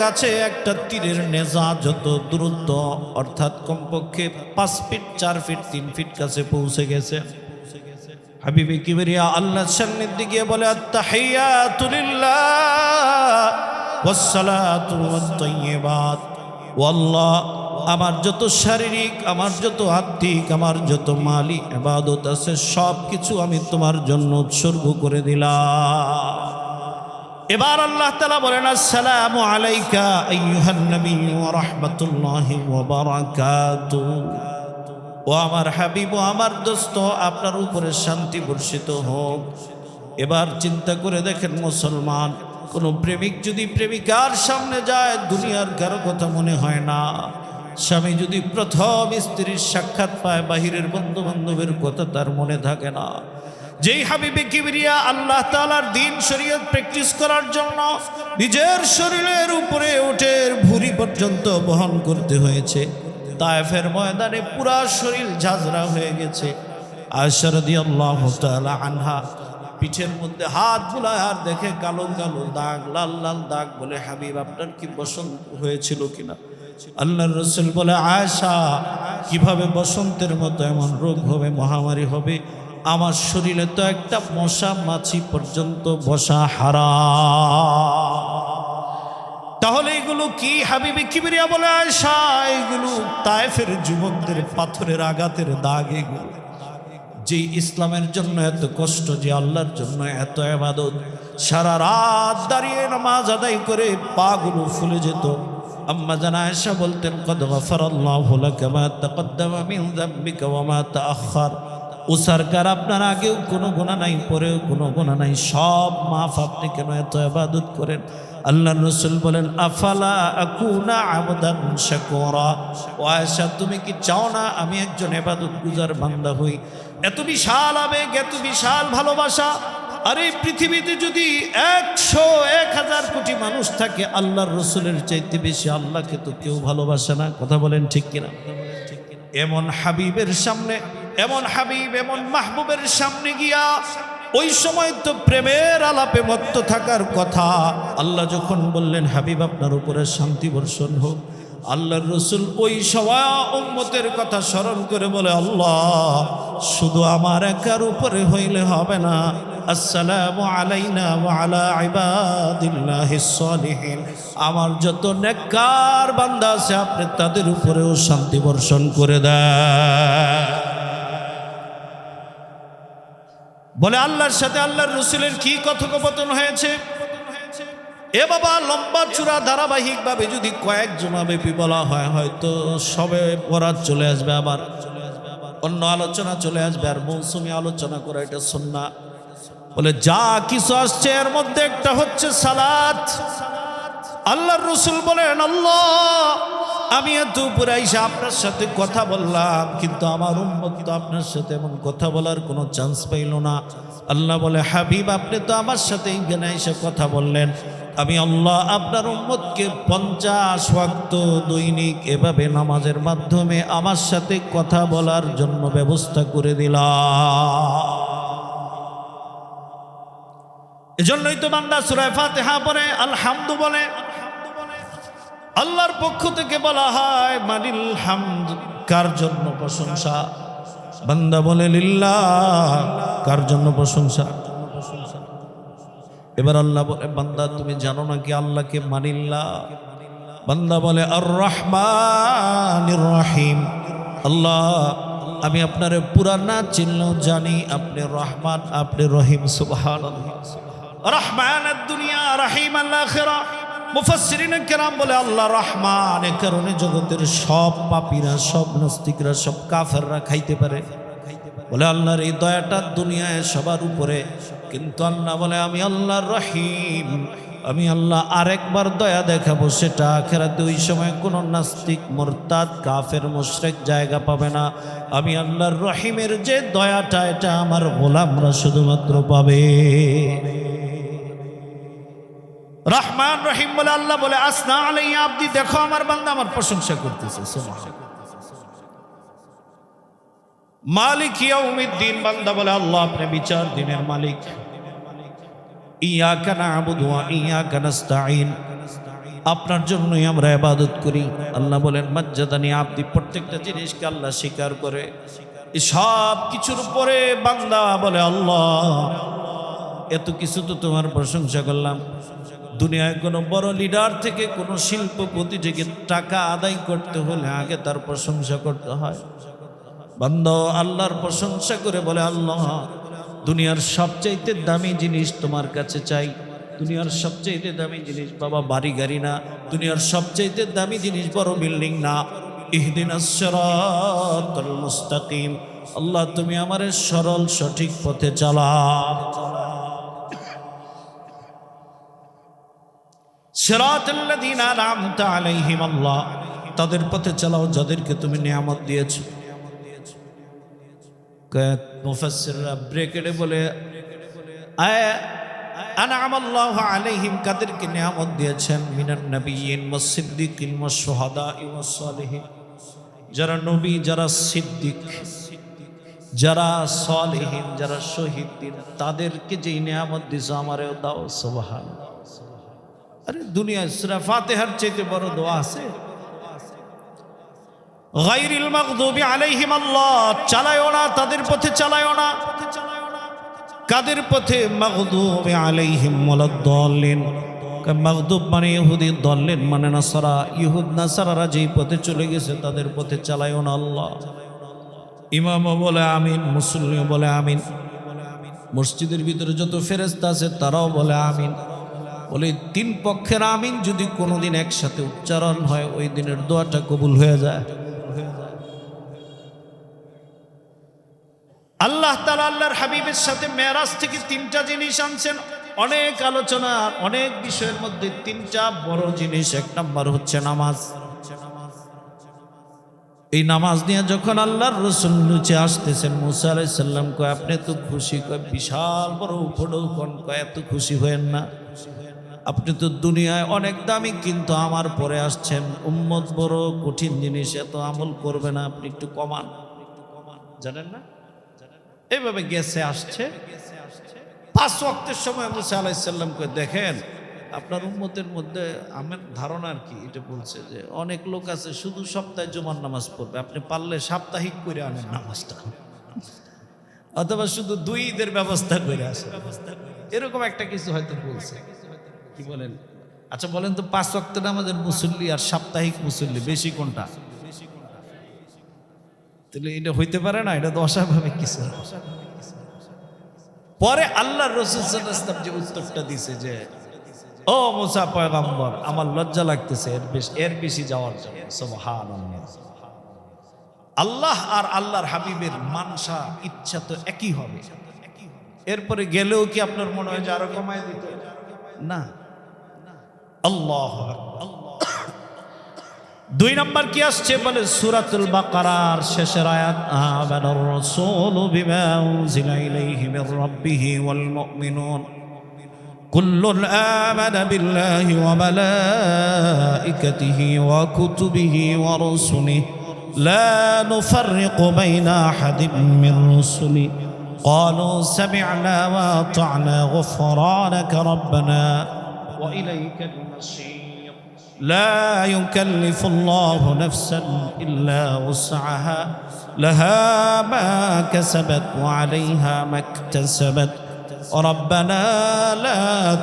কাছে একটা তীরের নেজা যত দূরত্ব, অর্থাৎ কমপক্ষে 5 ফিট 4 ফিট 3 ফিট কাছে পৌঁছে গেছে। হাবিবে কিবরিয়া আল্লাহর সান্নিধ্যে গিয়ে বলে, আত্তাহিয়াতু লিল্লাহ ওয়াসসালাতু ওয়াত-তাইয়্যিবাত। ও আল্লাহ, আমার যত শারীরিক, আমার যত আত্মিক, আমার যত মালি ইবাদত আছে সব কিছু আমি তোমার জন্য উৎসর্গ করে দিলাম। এবার আল্লাহ তাআলা বলেন, আসসালামু আলাইকা আইয়ুহান নবী ওয়া রাহমাতুল্লাহি ওয়া বারাকাতুহু। ও আমার হাবিব, ও আমার দোস্ত, আপনার উপরে শান্তি বর্ষিত হোক। এবার চিন্তা করে দেখেন মুসলমান, কোনো প্রেমিক যদি প্রেমিকার সামনে যায়, দুনিয়ার কারো কথা মনে হয় না। স্বামী যদি প্রথম স্ত্রীর সাক্ষাৎ পায়, বাহিরের বন্ধু বান্ধবের কথা তার মনে থাকে না। যেই হাবিবে কিবরিয়া আল্লাহ তাআলার দ্বীন শরীয়ত প্র্যাকটিস করার জন্য নিজের শরীরের উপরে উটের ভুঁড়ি পর্যন্ত বহন করতে হয়েছে, তায়েফের ময়দানে পুরা শরীর ঝাঁঝরা হয়ে গেছে। আয়েশা রাদিয়াল্লাহু তাআলা আনহা পিঠের মধ্যে হাত বুলায় আর দেখে কালো কালো দাগ, লাল লাল দাগ। বলে, হাবিব, আপনার কি বসন্ত হয়েছিল কিনা? আল্লাহর রাসূল বলে, আয়েশা, কিভাবে বসন্তের মতো এমন রোগ হবে, মহামারী হবে? আমার শরীরে তো একটা মশা মাছি পর্যন্ত বসা হারাম। তাহলে এগুলো কি? হাবিবে কিবরিয়া বলে, আয়েশা, এগুলো তায়েফের যুবকদের পাথরের আঘাতের দাগ। এগুলো যে ইসলামের জন্য এত কষ্ট, যে আল্লাহর জন্য এত ইবাদত, সারা রাত দাঁড়িয়ে নামাজ আদায় করে পাগুলো ফুলে যেত। আম্মা জান আয়েশা বলতেন, কদ গফারাল্লাহু লাকা মা তাকদ্দামা মিন যামবিকা ওয়া মা তাআখার। ও সরকার, আপনার আগেও কোনো গুনাহ নাই, পরেও কোনো গুনাহ নাই, সব মাফ। আপনি কেন এত ইবাদত করেন? আল্লাহর রাসূল বলেন, আফালা আকুনা আবদান শাকুরা। ও আয়েশা, তুমি কি চাও না আমি একজন ইবাদতগুজার বান্দা হই? এত বিশাল আবেগ, এত বিশাল ভালোবাসা। আর এই পৃথিবীতে যদি 100-1000 কোটি মানুষ থাকে, আল্লাহর রাসূলের চাইতে বেশি আল্লাহকে তো কেউ ভালোবাসে না। কথা বলেন ঠিক কিনা? এমন হাবিবের সামনে, এমন হাবিব, এমন মাহবুবের সামনে গিয়া ওই সময় তো প্রেমের আলাপে মত্ত থাকার কথা। আল্লাহ যখন বললেন, হাবিব, আপনার উপরে শান্তি বর্ষণ হোক, আল্লাহর রাসূল ওই সময় উম্মতের কথা স্মরণ করে বলে, আল্লাহ, শুধু আমার একার উপরে হইলে হবে না, আসসালামু আলাইনা ওয়া আলা ইবাদিল্লাহিস সালিহিন, আমার যত নেককার বান্দা আছে আপনি তাদের উপরেও শান্তি বর্ষণ করে দেন। বলে, আল্লাহর সাথে আল্লাহর রাসূলের কি কথোপকথন হয়েছে? এ বাবা, লম্বা চূড়া ধারাবাহিকভাবে যদি কয়েক জুমাব্যাপী বলা হয়, হয়তো সবে বরাত চলে আসবে, আবার অন্য আলোচনা চলে আসবে, আর মৌসুমি আলোচনা করা এটা সুন্নাহ। বলে, যা কিছু আসছে এর মধ্যে একটা হচ্ছে সালাত। আল্লাহর রাসূল বলেন, আল্লাহ, আমি এত উপরে আইসা আপনার সাথে কথা বললাম, কিন্তু আমার উম্মত তো আপনার সাথে এমন কথা বলার কোনো চান্স পাইল না। আল্লাহ বলে, হাবিব, আপনি তো আমার সাথে এখানে এসে কথা বললেন, আমি আল্লাহ আপনার উম্মতকে 50 ওয়াক্ত দৈনিক এভাবে নামাজের মাধ্যমে আমার সাথে কথা বলার জন্য ব্যবস্থা করে দিলাম। এজন্যই তো বান্দা সূরা ফাতিহা পড়ে, আলহামদু বলে। আল্লাহর পক্ষ থেকে বলা হয়, মানিল হামদ, কার জন্য প্রশংসা? বান্দা বলে, লিল্লাহ। কার জন্য প্রশংসা? এবার আল্লাহ বলে, বান্দা, তুমি জানো নাকি আল্লাহকে মানিল্লাহ? বান্দা বলে, আর রহমানির রহিম। আল্লাহ, আমি আপনার পুরা না চিনলেও জানি আপনি রহমান, আপনি রহিম। সুবহানাল্লাহ। রহমানের দুনিয়া, রহিম আল আখিরা। মুফাসসিরিন কেরাম বলে, আল্লাহ রহমান, এ কারণে জগতের সব পাপীরা, সব নাস্তিকরা, সব কাফেররা খাইতে পারে। বলে, আল্লাহর এই দয়াটা দুনিয়ায় সবার উপরে, কিন্তু আল্লাহ বলে, আমি আল্লাহ রহিম, আমি আল্লাহ আরেকবার দয়া দেখাবো, সেটা আখিরাতে। ওই সময় কোনো নাস্তিক, মুরতাদ, কাফের, মুশরিক জায়গা পাবে না। আমি আল্লাহর রহিমের যে দয়াটা, এটা আমার গোলামরা শুধুমাত্র পাবে। রহমান রহিম বলে, আল্লাহ বলে, আসনা আলাইয়া আবদি, দেখো আমার বান্দা আমার প্রশংসা করতেছে। মালিক ইয়াউমিদ্দিন, বান্দা বলে, আল্লাহ আপনি বিচার দিনের মালিক। ইয়াকা না'বুদু ওয়া ইয়াকা নাস্তাঈন, আপনার জন্যই আমরা ইবাদত করি। আল্লাহ বলেন মাজ্জাদানি আবদি, প্রত্যেকটা জিনিসকে আল্লাহ স্বীকার করে। এই সব কিছুর উপরে বান্দা বলে আল্লাহ এত কিছু তো তোমার প্রশংসা করলাম। দুনিয়ায় কোনো বড় লিডার থেকে কোনো শিল্পপতি থেকে টাকা আদায় করতে হলে আগে তার প্রশংসা করতে হয়। বান্দা আল্লাহর প্রশংসা করে বলে আল্লাহ দুনিয়ার সবচাইতে দামি জিনিস তোমার কাছে চাই। দুনিয়ার সবচাইতে দামি জিনিস বাবা বাড়ি গাড়ি না, দুনিয়ার সবচাইতে দামি জিনিস বড় বিল্ডিং না। ইহদিনাস সিরাতাল মুস্তাকিম, আল্লাহ তুমি আমারে সরল সঠিক পথে চালাও। সিরাতাল্লাযীনা আন'আমতা আলাইহিম, আল্লাহ তাদের পথে চালাও যাদেরকে তুমি নিয়ামত দিয়েছো। মুফাসসিররা ব্রেকেটে বলে আন'আমাল্লাহু আলাইহিম, কাদেরকে নিয়ামত দিয়েছেন? মিনান নাবিয়্যিন ওয়াস সিদ্দীকিন ওয়াস শুহাদাই ওয়াস সালিহিন, যারা নবী, যারা সিদ্দিক, যারা সালিহিন, যারা শহীদ, তাদেরকে যেই নিয়ামত দিছো আমারেও দাও। সুবহানাল্লাহ। আরে দুনিয়ায় সূরা ফাতিহার চাইতে বড় দোয়া আছে? গায়রিল মাগদুবি আলাইহিম, আল্লাহ চালায়ও না তাদের পথে, চালায়ও না। কাদের পথে? মাগদুবি আলাইহিম ওয়ালাদ-দাল্লিন। মাগদুব মানে ইহুদি, দাল্লিন মানে নাসারা। ইহুদ নাসারারা যেই পথে চলে গেছে তাদের পথে চালায়ও না আল্লাহ। ইমামও বলে আমিন, মুসল্লিও বলে আমিন, মসজিদের ভিতরে যত ফেরেশতা আছে তারাও বলে আমিন। বলে তিন পক্ষের আমিন যদি কোনোদিন একসাথে উচ্চারণ হয় ওই দিনের দোয়াটা কবুল হয়ে যায়। আল্লাহ তাআলা আল্লাহর হাবিবের সাথে মেরাজ থেকে তিনটা জিনিস আনছেন। অনেক আলোচনা, অনেক বিষয়ের মধ্যে তিনটা বড় জিনিস। এক নাম্বার হচ্ছে নামাজ। এই নামাজ নিয়ে যখন আল্লাহর রাসূল নিচে আসতেছেন, মুসা আলাইহিস সালাম কয় আপনি তো খুশি, কয় বিশাল বড় উপঢৌকন, কয় এত খুশি হয়েন না, আপনি তো দুনিয়ায় অনেক দামি কিন্তু আমার পরে আসছেন, উম্মত বড় কঠিন জিনিস, এত আমল করবে না, আপনি একটু কমান। জানেন না এইভাবে গেছে আসছে। 5 ওয়াক্তের সময় মুসা আলাইহিস সালামকে দেখেন আপনার উম্মতের মধ্যে আমার ধারণা আর কি এটা বলছে যে অনেক লোক আছে শুধু সপ্তাহে জুমার নামাজ পড়বে, আপনি পারলে সাপ্তাহিক করে আনেন নামাজটা, অথবা শুধু 2 ঈদের ব্যবস্থা করে আসে, এরকম একটা কিছু হয়তো বলছে। কি বলেন? আচ্ছা বলেন তো 5 ওয়াক্ত নামাজের মুসল্লি আর সাপ্তাহিক মুসল্লি বেশি কোনটা? তাহলে এটা হইতে পারে না, এটা তো অস্বাভাবিক কিছু। পরে আল্লাহর রাসূল সাল্লাল্লাহু আলাইহি ওয়াসাল্লাম যে উত্তরটা দিছে যে ও মুসা পয়গম্বর, আমার লজ্জা লাগতেছে এর বেশি যাওয়ার জন্য। সুবহানাল্লাহ। আল্লাহ আর আল্লাহর হাবিবের মানসা ইচ্ছা তো একই হবে। এরপরে গেলেও কি আপনার মনে হয় যে আরো কমায় দিত? না। আল্লাহু আকবার। 2 নাম্বার কি আসছে বলে সূরাতুল বাকারার শেষের আয়াত, আমানার রাসূলু বিমা উনজিলা ইলাইহি মির রাব্বিহি ওয়াল মুমিনুন কুল্লুন আমানা বিল্লাহি ওয়া মালাইকাতিহি ওয়া কুতুবিহি ওয়া রুসুলিহি লা নুফাররিকু বাইনা আহাদিন মির রুসুলিহি ক্বালু সামি'না ওয়া আতা'না গুফরানাকা রাব্বানা ওয়া ইলাইকাল মাসীর। لا يكلف الله نفسا إلا وسعها لها ما كسبت وعليها ما اكتسبت ربنا لا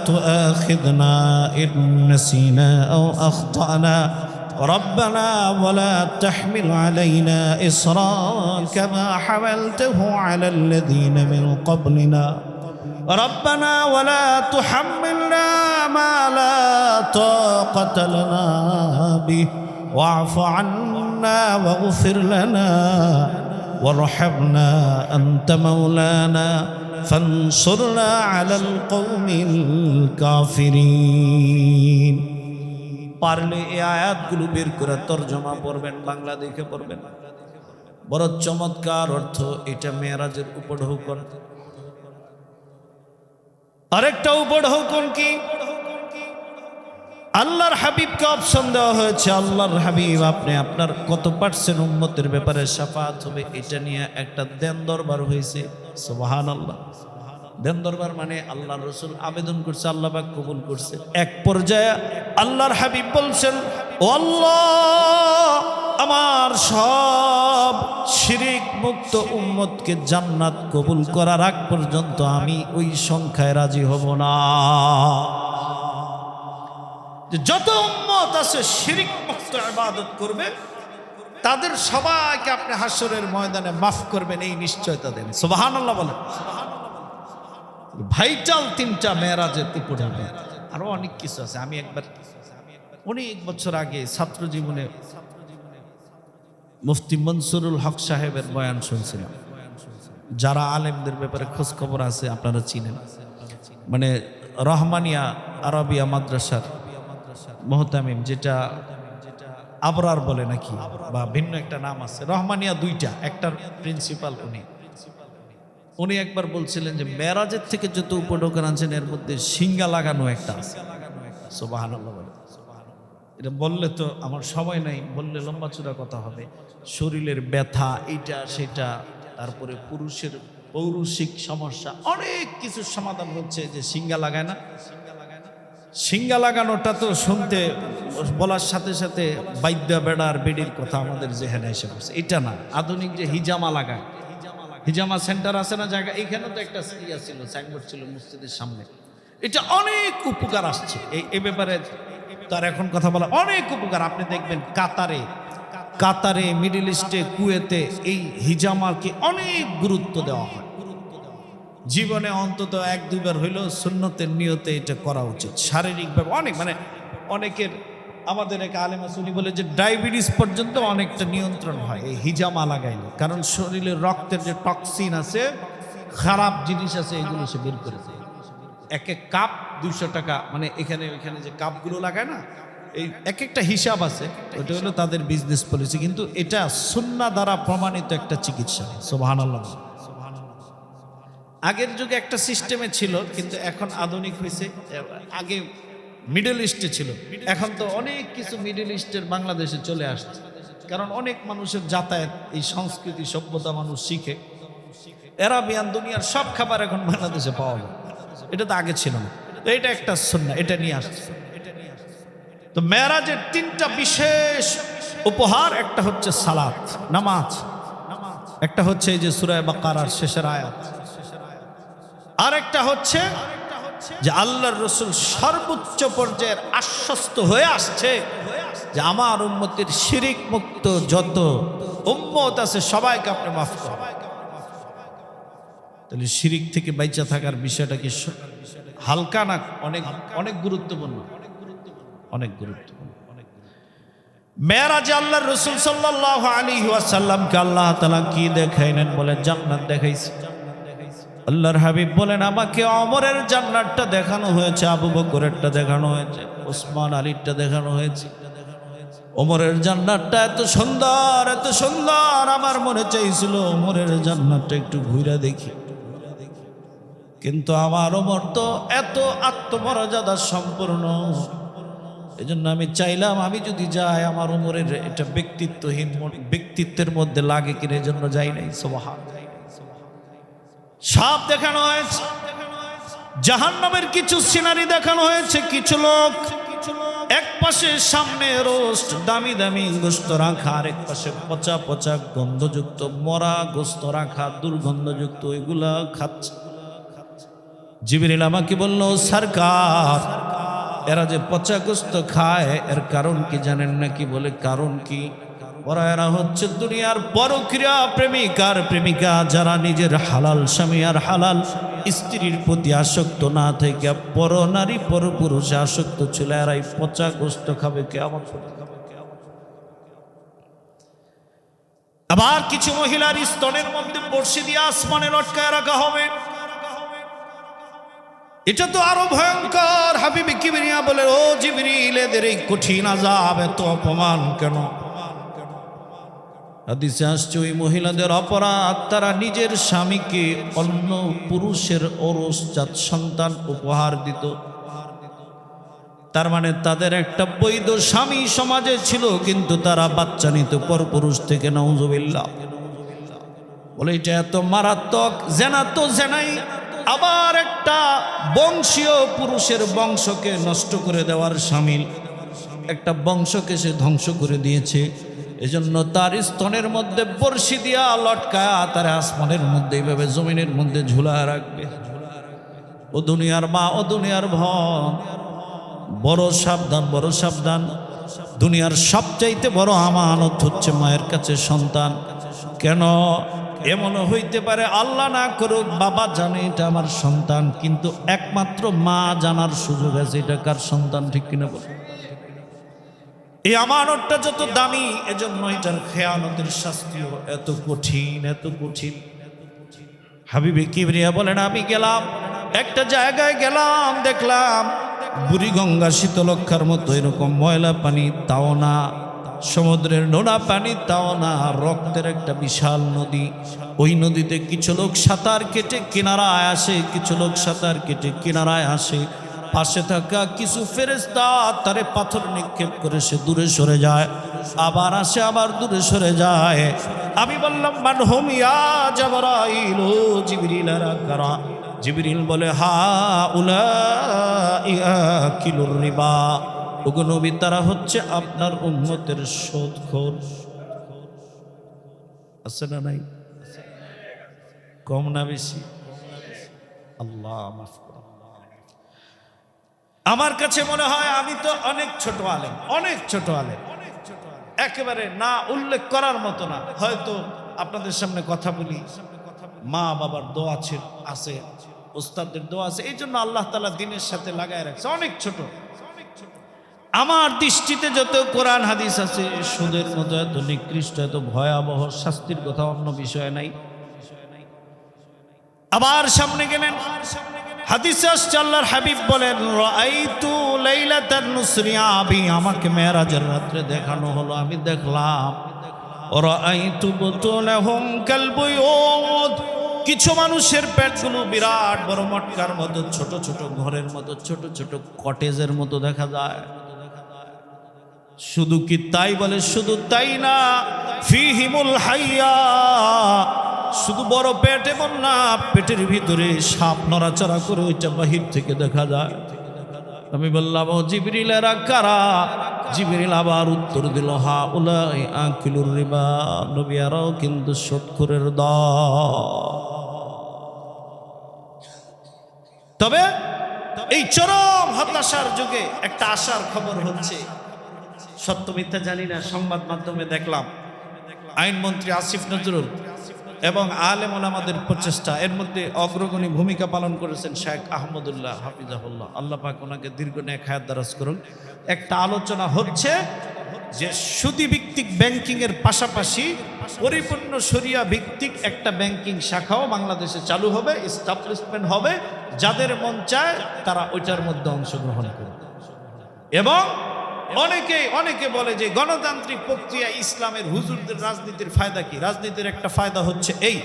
تؤاخذنا إن نسينا أو أخطأنا ربنا ولا تحمل علينا إصرا كما حملته على الذين من قبلنا ربنا ولا تحملنا ما لا طاقة لنا به واعف عنا واغفر لنا وارحمنا أنت مولانا فانصرنا على القوم الكافرين। পারলে এই আয়াতগুলো বের করে তরজমা পড়বেন, বাংলা দেখে পড়বেন। বড় চমৎকার অর্থ। এটা মেরাজের উপঢৌকন। আরেকটা উপঢৌকন কি? আল্লাহর হাবিবকে অপশন দেওয়া হয়েছে, আল্লাহর হাবিব আপনি আপনার কত পার্সেন্ট উম্মতের ব্যাপারে শাফাআত হবে এটা নিয়ে একটা দেন দরবার হয়েছে। সুবহানাল্লাহ। দেন দরবার মানে আল্লাহ রসুল আবেদন করছে, আল্লাহ পাক কবুল করছে। এক পর্যায়ে আল্লাহর হাবিব বলছেন, ও আল্লাহ, আমার সব শিরিক মুক্ত উম্মতকে জান্নাত কবুল করার আগ পর্যন্ত আমি ওই সংখ্যায় রাজি হব না। যত উম্মত আছে শিরিক মুক্ত ইবাদত করবে তাদের সবাইকে আপনি হাসরের ময়দানে মাফ করবেন, এই নিশ্চয়তা দেন। সুবহানাল্লাহ বলেন। ভাইটাল তিনটা মেরাজের উপরে, আরো অনেক কিছু আছে। আমি একবার অনেক বছর আগে ছাত্র জীবনে মুফতি মনসুরুল হক সাহেবের বয়ান শুনছিলাম। যারা আলেমদের ব্যাপারে খোঁজ খবর আছে আপনারা চিনেন, মানে রহমানিয়া আরবিয়া মাদ্রাসার মোহতামিম, যেটা আবরার বলে নাকি বা ভিন্ন একটা নাম আছে, রহমানিয়া দুইটা, একটার প্রিন্সিপাল উনি একবার বলছিলেন যে মেরাজের থেকে যত উপঢৌকন আনছেন এর মধ্যে সিঙ্গা লাগানো একটা আছে। সুবহানাল্লাহ বলে। এটা বললে তো আমার সময় নাই, বললে লম্বা চূড়া কথা হবে। শরীরের ব্যথা, এইটা সেটা, তারপরে পুরুষের পৌরুষিক সমস্যা, অনেক কিছুর সমাধান হচ্ছে যে সিঙ্গা লাগায় না। সিঙ্গা লাগানোটা তো শুনতে বলার সাথে সাথে বাইদ্য বেড়ার বেডির কথা আমাদের জেহেনে এসে পড়ছে। এটা না, আধুনিক যে হিজামা লাগায়, হিজামা সেন্টার আছে না জায়গা, এইখানে তো একটা ইয়া ছিল, সাইনবোর্ড ছিল মসজিদের সামনে। এটা অনেক উপকার আসছে এই ব্যাপারে তার এখন কথা বলা, অনেক উপকার। আপনি দেখবেন কাতারে, মিডল ইস্টে, কুয়েতে এই হিজামাকে অনেক গুরুত্ব দেওয়া হয়। জীবনে অন্তত 1-2 বার হইলেও সুন্নতের নিয়তে এটা করা উচিত। শারীরিকভাবে অনেক, মানে অনেকের, আমাদের এক আলেম আছে উনি বলে যে ডায়াবেটিস পর্যন্ত অনেকটা নিয়ন্ত্রণ হয় এই হিজামা লাগাইলে, কারণ শরীরের রক্তের যে টক্সিন আছে, খারাপ জিনিস আছে, এগুলো সে বের করে দেয়। এক কাপ 200 টাকা, মানে এখানে ওইখানে যে কাপগুলো লাগায় না, এই এক একটা হিসাব আছে, ওটা হলো তাদের বিজনেস পলিসি, কিন্তু এটা সুন্নাহ দ্বারা প্রমাণিত একটা চিকিৎসা। সুবহানাল্লাহ। আগের যুগে একটা সিস্টেমে ছিল, কিন্তু এখন আধুনিক হয়েছে। আগে মিডল ইস্টে ছিল, এখন তো অনেক কিছু মিডল ইস্টের বাংলাদেশে চলে আসছে, কারণ অনেক মানুষের যাতায়াত, এই সংস্কৃতি সভ্যতা মানুষ শিখে। আরাবিয়ান দুনিয়ার সব খাবার এখন বাংলাদেশে পাওয়া যায়, এটা তো আগে ছিল না। তো এটা একটা সুন্নাহ, এটা নিয়ে আসছে। তো মেরাজের 3টা বিশেষ উপহার, একটা হচ্ছে সালাত, নামাজ, একটা হচ্ছে এই যে সূরা বাকারার শেষের আয়াত, আর একটা হচ্ছে যে আল্লাহর রাসূল সর্বোচ্চ পর্যায়ের আশ্বস্ত হয়ে আসছে যে আমার উম্মতের শিরিক মুক্ত যত উম্মত আছে সবাইকে আপনি মাফ করবেন। তাহলে শিরিক থেকে বাইচা থাকার বিষয়টা কি হালকা না? অনেক অনেক গুরুত্বপূর্ণ, অনেক গুরুত্বপূর্ণ। মেরাজে আল্লাহর রাসূল সাল্লাল্লাহু আলাইহি ওয়াসাল্লামকে আল্লাহ তাআলা কি দেখাইলেন? বলে জান্নাত দেখাইছে। আল্লাহর হাবিব বলেন আমাকে ওমরের জান্নাতটা দেখানো হয়েছে, আবু বকরেরটা দেখানো হয়েছে, ওসমান আলীরটা দেখানো হয়েছে। ওমরের জান্নাতটা এত সুন্দর, এত সুন্দর, আমার মনে চাইছিল ওমরের জান্নাতটা একটু ঘুরে দেখি, কিন্তু আমার ওমর তো এত আত্মমর্যাদা সম্পূর্ণ, এজন্য আমি চাইলাম আমি যদি যাই আমার ওমরের এটা ব্যক্তিত্বহীন ব্যক্তিত্বের মধ্যে লাগে কিনা, এজন্য যাই নাই। সুবহানাল্লাহ। সব দেখানো হয়েছে, জাহান্নামের কিছু সিনারি দেখানো হয়েছে। কিছু লোক এক পাশে সামনে রোস্ট দামি দামি গোস্ত রাখা, আর এক পাশে পচা পচা গন্ধযুক্ত মরা গোস্ত রাখা, দুর্গন্ধযুক্ত, এগুলা খাচ্ছে। জিবরিল আমাকে বলল সরকার, এরা যে পচা গোস্ত খায় এর কারণ কি জানেন নাকি? বলে কারণ কি? ওরা এরা হচ্ছে দুনিয়ার পরক্রিয়া প্রেমিকার প্রেমিকা, যারা নিজের হালাল স্বামী আর হালাল স্ত্রীর প্রতি আসক্ত না থেকে পর নারী পর পুরুষে আসক্ত ছিল, এরাই পচা গোস্ত খাবে কিয়ামত। আবার কিছু মহিলার স্তনের মধ্যে বর্ষি দিয়ে আসমানে লটকায় রাখা হবে, এটা তো আরো ভয়ঙ্কর। হাবিবে কিবরিয়া বলে ও জিবরিল, এদের এই কঠিন আযাব, এত অপমান কেন? হাদিসে আসছে ওই মহিলাদের অপরাধ, তারা নিজের স্বামীকে অন্য পুরুষের ঔরসজাত সন্তান উপহার দিত। তার মানে তাদের একটা বৈধ স্বামী সমাজে ছিল, কিন্তু তারা বাচ্চা নিত পরপুরুষ থেকে। নাউজুবিল্লাহ। বলে এটা এত মারাত্মক। জেনা তো জেনাই, আবার একটা বংশীয় পুরুষের বংশকে নষ্ট করে দেওয়ার শামিল, একটা বংশকে সে ধ্বংস করে দিয়েছে। এজন্য তার স্তনের মধ্যে বর্ষি দিয়া লটকায়া তার আসমানের মধ্যে এইভাবে জমিনের মধ্যে ঝুলা রাখবে। ও দুনিয়ার মা, ও দুনিয়ার বোন, বড় সাবধান, বড় সাবধান। দুনিয়ার সবচাইতে বড় আমানত হচ্ছে মায়ের কাছে সন্তান। কেন? এমনও হইতে পারে আল্লাহ না করুক বাবা জানে এটা আমার সন্তান, কিন্তু একমাত্র মা জানার সুযোগ আছে এটা কার সন্তান, ঠিক কিনা বল? এই আমানতটা যত দামি, এজন্য এটার খেয়ানতের শাস্তিও এত কঠিন, এত কঠিন। হাবিবে কিবরিয়া বলেন, আমি গেলাম একটা জায়গায়, গেলাম দেখলাম বুড়িগঙ্গা শীতলক্ষার মতো এরকম ময়লা পানি, তাও না সমুদ্রের নোনা পানি, তাও না রক্তের একটা বিশাল নদী। ওই নদীতে কিছু লোক সাঁতার কেটে কিনারায় আসে, কিছু লোক সাঁতার কেটে কিনারায় আসে। পাশে থাকা কিছু ফেরেশতা তারে পাথর নিক্ষেপ করে সে দূরে সরে যায়, আবার আসে, আবার দূরে সরে যায়। আমি বললাম, মান হুম ইয়া জিবরাইল, ও জিবরিল এরা কারা? জিবরিল বলে, হা উলাইয়া কিলুর রিবা, ওগো নবী তারা হচ্ছে আপনার উম্মতের সুদখোর। আছে না নাই? কম না বেশি? আল্লাহ মাফ করুন। আমার কাছে মনে হয় আমি তো অনেক ছোট আলেম, অনেক ছোট আলেম, একেবারে না উল্লেখ করার মতো না। হয়তো আপনাদের সামনে কথা বলি, মা বাবার দোয়া আছে, ওস্তাদদের দোয়া আছে, এই জন্য আল্লাহ তাআলা দিনের সাথে লাগায় রাখছে। অনেক ছোট। আমার দৃষ্টিতে যত কোরআন হাদিস আছে, সুদের মতো এত নিকৃষ্ট, এত ভয়াবহ শাস্তির কথা অন্য বিষয় নাই। আবার সামনে গেলেন, হাদিসে আসছে আল্লাহর হাবিব বলেন, রাআইতু লাইলাতান নুসরিয়া বি, আমাকে মেরাজের রাত্রে দেখানো হলো, আমি দেখলাম। রাআইতু বুতুনহুম কালবুয়ুত, কিছু মানুষের পেটগুলো বিরাট বড় মটকার মতো, ছোট ছোট ঘরের মতো, ছোট ছোট কটেজের মতো দেখা যায়। শুধু কি তাই? বলে শুধু তাই না, ফিহিমুল হাইয়া, শুধু বড় পেট এমন না, পেটের ভিতরে সাপ নড়াচড়া করে ওইটা বাহির থেকে দেখা যায়। আমি বললাম, ও জিবরিল এরা কারা? জিবরিল আবার উত্তর দিল, হা উলাই আকিলুর রিবা, নবী এরাও কিন্তু সুদখোরের দল। তবে এই চরম হতাশার যুগে একটা আশার খবর হচ্ছে, সত্য মিথ্যা জানি না, সংবাদ মাধ্যমে দেখলাম আইনমন্ত্রী আসিফ নজরুল এবং আলেম ওলামাদের প্রচেষ্টা, এর মধ্যে অগ্রগণী ভূমিকা পালন করেছেন শেখ আহমদুল্লাহ হাফিজাহুল্লাহ, আল্লাহ পাক ওনাকে দীর্ঘ নেক হায়াত দারাজ করুন। একটা আলোচনা হচ্ছে যে সুদী ভিত্তিক ব্যাংকিং এর পাশাপাশি পরিপূর্ণ শরিয়া ভিত্তিক একটা ব্যাংকিং শাখাও বাংলাদেশে চালু হবে, এস্টাবলিশমেন্ট হবে। যাদের মন চায় তারা ওইটার মধ্যে অংশগ্রহণ করবে। এবং অনেকে বলে যে গণতান্ত্রিক প্রক্রিয়া ইসলামের, হুজুরদের রাজনীতির ফায়দা কি? রাজনীতির একটা ফায়দা হচ্ছে এই,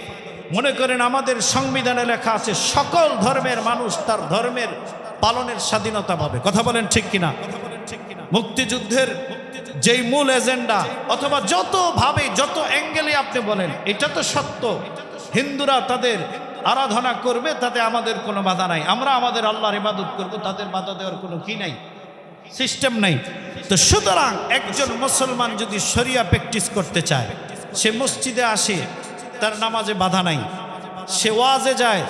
মনে করেন আমাদের সংবিধানে লেখা আছে সকল ধর্মের মানুষ তার ধর্মের পালনের স্বাধীনতা পাবে। কথা বলেন ঠিক কিনা? মুক্তিযুদ্ধের যেই মূল এজেন্ডা, অথবা যতভাবে যত অ্যাঙ্গেলে আপনি বলেন, এটা তো সত্য। হিন্দুরা তাদের আরাধনা করবে, তাতে আমাদের কোনো বাধা নাই। আমরা আমাদের আল্লাহর ইবাদত করব, তাদের বাধা দেওয়ার কোনো কি নাই, সিস্টেম নাই। তো সুতরাং একজন মুসলমান যদি শরিয়া প্র্যাকটিস করতে চায়, সে মসজিদে আসে, তার নামাজে বাধা নাই। সে ওয়াজে যায়,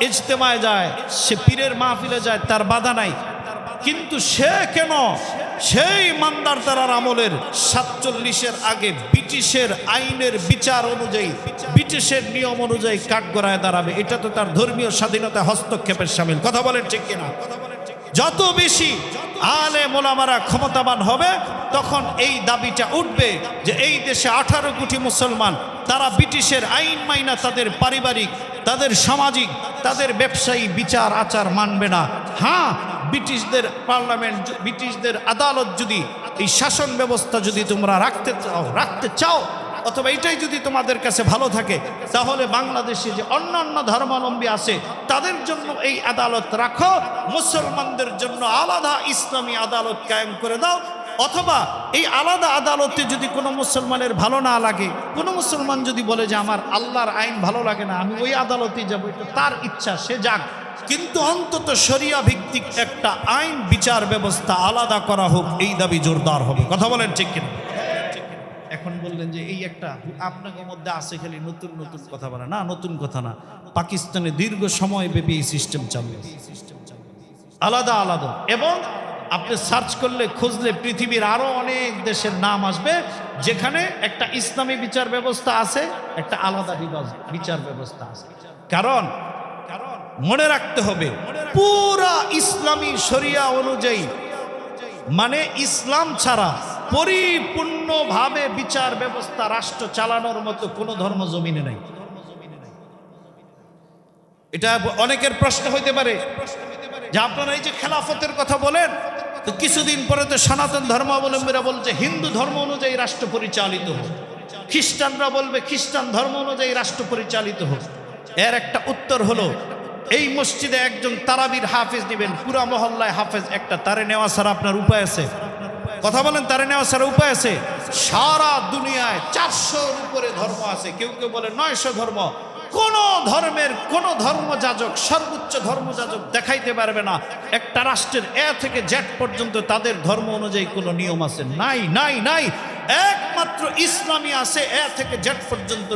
ইজতেমায় যায়, সে পীরের মাহফিলে যায়, তার বাধা নাই। কিন্তু সে কেন সেই মান্দার তারার আমলের 47-এর আগে ব্রিটিশের আইনের বিচার অনুযায়ী, ব্রিটিশের নিয়ম অনুযায়ী কাঠগড়ায় দাঁড়াবে? এটা তো তার ধর্মীয় স্বাধীনতা হস্তক্ষেপের শামিল। কথা বলেন ঠিক কিনা? যত বেশি আলেম ওলামারা ক্ষমতাবান হবে, তখন এই দাবিটা উঠবে যে এই দেশে 18 কোটি মুসলমান, তারা ব্রিটিশের আইন মাইনা তাদের পারিবারিক, তাদের সামাজিক, তাদের ব্যবসায়ী বিচার আচার মানবে না। হ্যাঁ, ব্রিটিশদের পার্লামেন্ট, ব্রিটিশদের আদালত যদি, এই শাসন ব্যবস্থা যদি তোমরা রাখতে চাও, অথবা এটাই যদি তোমাদের কাছে ভালো থাকে, তাহলে বাংলাদেশে যে অন্যান্য ধর্মাবলম্বী আছে তাদের জন্য এই আদালত রাখো, মুসলমানদের জন্য আলাদা ইসলামী আদালত কায়েম করে দাও। অথবা এই আলাদা আদালতে যদি কোনো মুসলমানের ভালো না লাগে, কোনো মুসলমান যদি বলে যে আমার আল্লাহর আইন ভালো লাগে না, আমি ওই আদালতেই যাবো, এটা তার ইচ্ছা, সে যাক, কিন্তু অন্তত শরিয়া ভিত্তিক একটা আইন বিচার ব্যবস্থা আলাদা করা হোক, এই দাবি জোরদার হবে। কথা বলেন ঠিক কিনা? এখন বললেন যে এই একটা আপনাদের মধ্যে আছে খালি নতুন নতুন কথা বলে, না নতুন কথা না, পাকিস্তানে দীর্ঘ সময় ব্যাপী এই সিস্টেম চালু, আলাদা আলাদা। এবং আপনি সার্চ করলে খুঁজলে পৃথিবীর আরো অনেক দেশের নাম আসবে যেখানে একটা ইসলামী বিচার ব্যবস্থা আছে, একটা আলাদা বিচার ব্যবস্থা আছে। কারণ মনে রাখতে হবে পুরা ইসলামী শরিয়া অনুযায়ী, মানে ইসলাম ছাড়া পরিপূর্ণভাবে বিচার ব্যবস্থা রাষ্ট্র চালানোর মতো কোনো ধর্ম জমিনে নাই। এটা অনেকের প্রশ্ন হইতে পারে যে আপনারা এই যে খেলাফতের কথা বলেন, তো কিছুদিন পরে তো সনাতন ধর্মাবলম্বীরা বলছে হিন্দু ধর্ম অনুযায়ী রাষ্ট্র পরিচালিত হোক, খ্রিস্টানরা বলবে খ্রিস্টান ধর্ম অনুযায়ী রাষ্ট্র পরিচালিত হোক। এর একটা উত্তর হলো, এই মসজিদে একজন তারাবির হাফেজ নেবেন, পুরা মহল্লায় হাফেজ একটা, তারে নেওয়া ছাড়া আপনার উপায় আছে? কথা বলেন, তারে নেওয়া ছাড়া উপায় আছে? সারা দুনিয়ায় 400-র উপরে ধর্ম আছে, কেউ কেউ বলে 900 ধর্ম। কোন ধর্মের কোন ধর্মযাজক, সর্বোচ্চ ধর্মযাজক দেখাইতে পারবে না একটা রাষ্ট্রের এ থেকে জেড পর্যন্ত তাদের ধর্ম অনুযায়ী কোনো নিয়ম আছে? নাই নাই নাই, একমাত্র ইসলামী আছে, এ থেকে জেড পর্যন্ত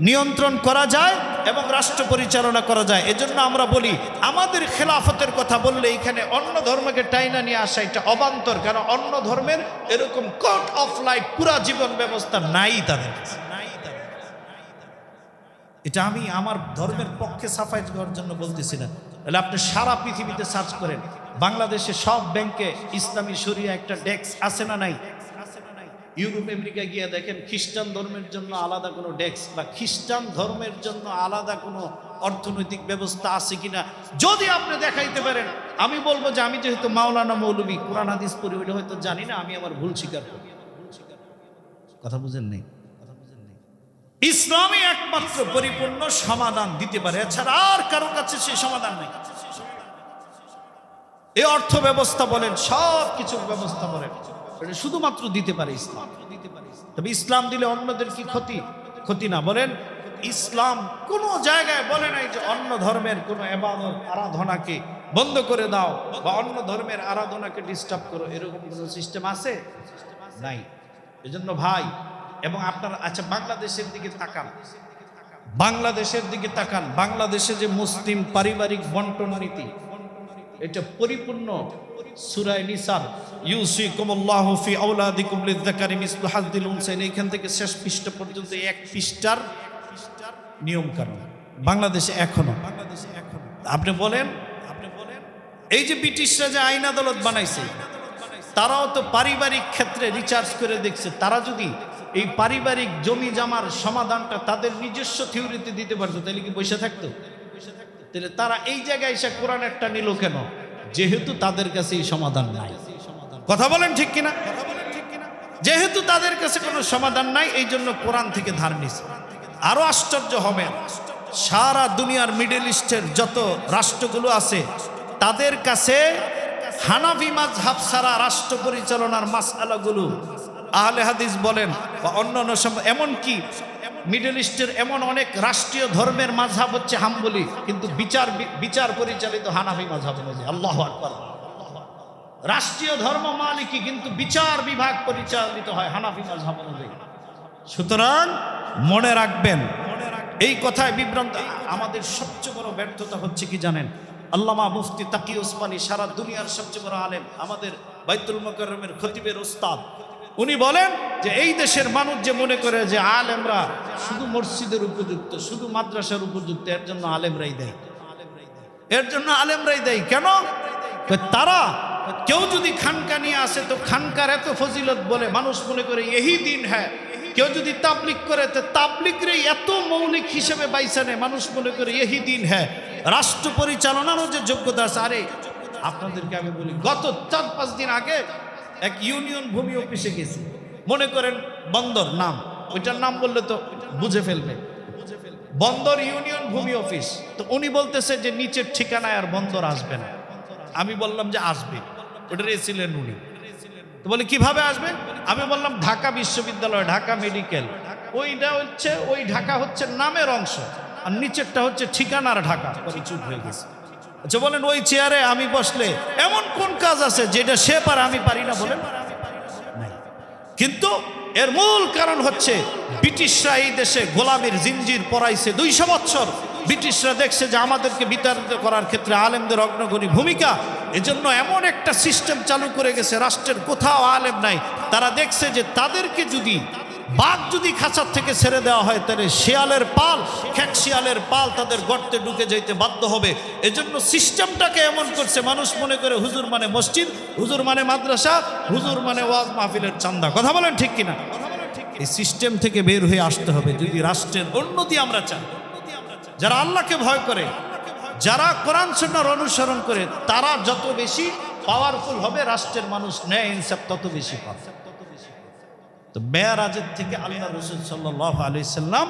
নিয়ন্ত্রণ করা যায় এবং রাষ্ট্র পরিচালনা করা যায়। এজন্য আমরা বলি আমাদের খেলাফতের কথা বললে এখানে অন্য ধর্মকে টাইনা নিয়ে আসা এটা অবান্তর, কারণ অন্য ধর্মের এরকম কোড অফ লাইফ পুরা জীবন ব্যবস্থা নাই তাদের। এটা আমি আমার ধর্মের পক্ষে সাফাই করার জন্য বলতেছি না। তাহলে আপনি সারা পৃথিবীতে সার্চ করেন, বাংলাদেশে সব ব্যাংকে ইসলামী শরিয়া একটা ডেস্ক আছে না নাই? ইউরোপ আমেরিকা গিয়ে দেখেন খ্রিস্টান ধর্মের জন্য আলাদা কোনো ডেস্ক বা খ্রিস্টান ধর্মের জন্য আলাদা কোনো অর্থনৈতিক ব্যবস্থা আছে কিনা যদি আপনি দেখাইতে পারেন, আমি বলবো যে আমি যেহেতু মাওলানা মৌলবী কোরআন হাদিস পড়ি, ওইটা হয়তো জানি না, আমি আমার ভুল স্বীকার করি। কথা বুঝেন নেই? ইসলামই একমাত্র পরিপূর্ণ সমাধান দিতে পারে, এছাড়া আর কারো কাছে সেই সমাধান নেই। এই অর্থ ব্যবস্থা বলেন, সব কিছুর ব্যবস্থা বলেন, এটা শুধুমাত্র দিতে পারে ইসলাম। তবে ইসলাম দিলে অন্যদের কি ক্ষতি? ক্ষতি না। বলেন, ইসলাম কোন জায়গায় বলে নাই যে অন্য ধর্মের কোন ইবাদত আরাধনাকে বন্ধ করে দাও বা অন্য ধর্মের আরাধনাকে ডিস্টার্ব করো, এরকম কোন সিস্টেম আছে? নাই। এজন্য ভাই, এবং আপনারা আচ্ছা বাংলাদেশের দিকে তাকান, বাংলাদেশের দিকে তাকান, বাংলাদেশে যে মুসলিম পারিবারিক বন্টন নীতি, এটা পরিপূর্ণ সূরা নিসার ইউসিকুমুল্লাহু ফি আওলাদিকুম লিযযাকারি মিসলু হাযযিল উনসাইন, এখান থেকে শেষ পৃষ্ঠা পর্যন্ত এক পৃষ্ঠার নিয়ম কানুন বাংলাদেশে এখনো। আপনি বলেন, এই যে ব্রিটিশরা যে আইন আদালত বানাইছে, তারাও তো পারিবারিক ক্ষেত্রে রিসার্চ করে দেখছে, তারা যদি এই পারিবারিক জমি জামার সমাধানটা তাদের নিজস্ব থিওরিতে দিতে পারতো, তাহলে কি বসে থাকতো? তাহলে তারা এই জায়গায় এসে কোরআন একটা নিল কেন? যেহেতু তাদের কাছে এই সমাধান নাই। কথা বলেন ঠিক কিনা? যেহেতু তাদের কাছে কোনো সমাধান নাই, এই জন্য কোরআন থেকে ধার নিছে। আরো আশ্চর্য হবেন, সারা দুনিয়ার মিডল ইস্টের যত রাষ্ট্রগুলো আছে তাদের কাছে হানাফি মাযহাব ছাড়া রাষ্ট্র পরিচালনার মাসআলাগুলো আহলে হাদিস বলেন বা অন্যান্য এমনকি মিডল ইস্টের এমন অনেক রাষ্ট্রীয় ধর্মের মাযহাব হচ্ছে হাম্বলি, কিন্তু বিচার পরিচালিত হানাফি মাযহাব অনুযায়ী। আল্লাহু আকবার। রাষ্ট্রীয় ধর্ম মালিকি, কিন্তু বিচার বিভাগ পরিচালিত হয় হানাফি মাযহাব অনুযায়ী। সুতরাং মনে রাখবেন, এই কথায় বিভ্রান্ত। আমাদের সবচেয়ে বড় ব্যর্থতা হচ্ছে কি জানেন? আল্লামা মুফতি তাকি ওসমানী সারা দুনিয়ার সবচেয়ে বড় আলেম, আমাদের বাইতুল মুকাররমের খতিবের উস্তাদ, উনি বলেন যে এই দেশের মানুষ যে মনে করে যে আলেমরা শুধু মসজিদের উপযুক্ত, শুধু মাদ্রাসার উপযুক্ত, এর জন্য আলেমরাই দেয়, এর জন্য আলেমরাই দেয়। কেন? তারা কেউ যদি খানকা নিয়ে আসে তো খানকার এত ফজিলত বলে মানুষ মনে করে এই দিন হ্যাঁ। কেউ যদি তাবলিগ করে তো তাবলিগের এত মৌলিক হিসেবে বাইসানে মানুষ মনে করে এই দিন হ্যাঁ। রাষ্ট্র পরিচালনারও যে যোগ্যতা আছে। আরে আপনাদেরকে আমি বলি, গত 4-5 দিন আগে এক ইউনিয়ন ভূমি অফিসে গেছি, মনে করেন বন্দর নাম, ওইটার নাম বললে তো বুঝে ফেলবে, বন্দর ইউনিয়ন ভূমি অফিস। তো উনি বলতেছে যে নিচের ঠিকানায় আর বন্দর আসবে না। আমি বললাম যে আসবে। ওটার এসিলেন উনি। তো বলে কিভাবে আসবে? আমি বললাম ঢাকা বিশ্ববিদ্যালয়, ঢাকা মেডিকেল, ওইটা হচ্ছে ওই ঢাকা হচ্ছে নামের অংশ, আর নিচেরটা হচ্ছে ঠিকানার ঢাকা। পরে চুপ হয়ে গেছে। আচ্ছা বলেন ওই চেয়ারে আমি বসলে এমন কোন কাজ আছে যেটা সে পারে আমি পারি না? বলেন নাই। কিন্তু এর মূল কারণ হচ্ছে ব্রিটিশরা এই দেশে গোলামীর জিঞ্জির পরাইছে 200 বছর। ব্রিটিশরা দেখছে যে আমাদেরকে বিতাড়িত করার ক্ষেত্রে আলেমদের অগ্রগণী ভূমিকা, এজন্য এমন একটা সিস্টেম চালু করে গেছে, রাষ্ট্রের কোথাও আলেম নাই। তারা দেখছে যে তাদেরকে যদি বাঘ যদি খাঁচার থেকে ছেড়ে দেওয়া হয় তাহলে শিয়ালের পাল, খেক শিয়ালের পাল তাদের গর্তে ঢুকে যাইতে বাধ্য হবে। এজন্য সিস্টেমটাকে এমন করছে, মানুষ মনে করে হুজুর মানে মসজিদ, হুজুর মানে মাদ্রাসা, হুজুর মানে ওয়াজ মাহফিলের চান্দা। কথা বলেন ঠিক কিনা? এই সিস্টেম থেকে বের হয়ে আসতে হবে যদি রাষ্ট্রের উন্নতি আমরা চাই। যারা আল্লাহকে ভয় করে, যারা কোরআন সুন্নাহর অনুসরণ করে, তারা যত বেশি পাওয়ারফুল হবে, রাষ্ট্রের মানুষ ন্যায় ইনসাফ তত বেশি পাবে। তো মেরাজের থেকে আল্লাহ রাসূল সাল্লাল্লাহু আলাইহি সাল্লাম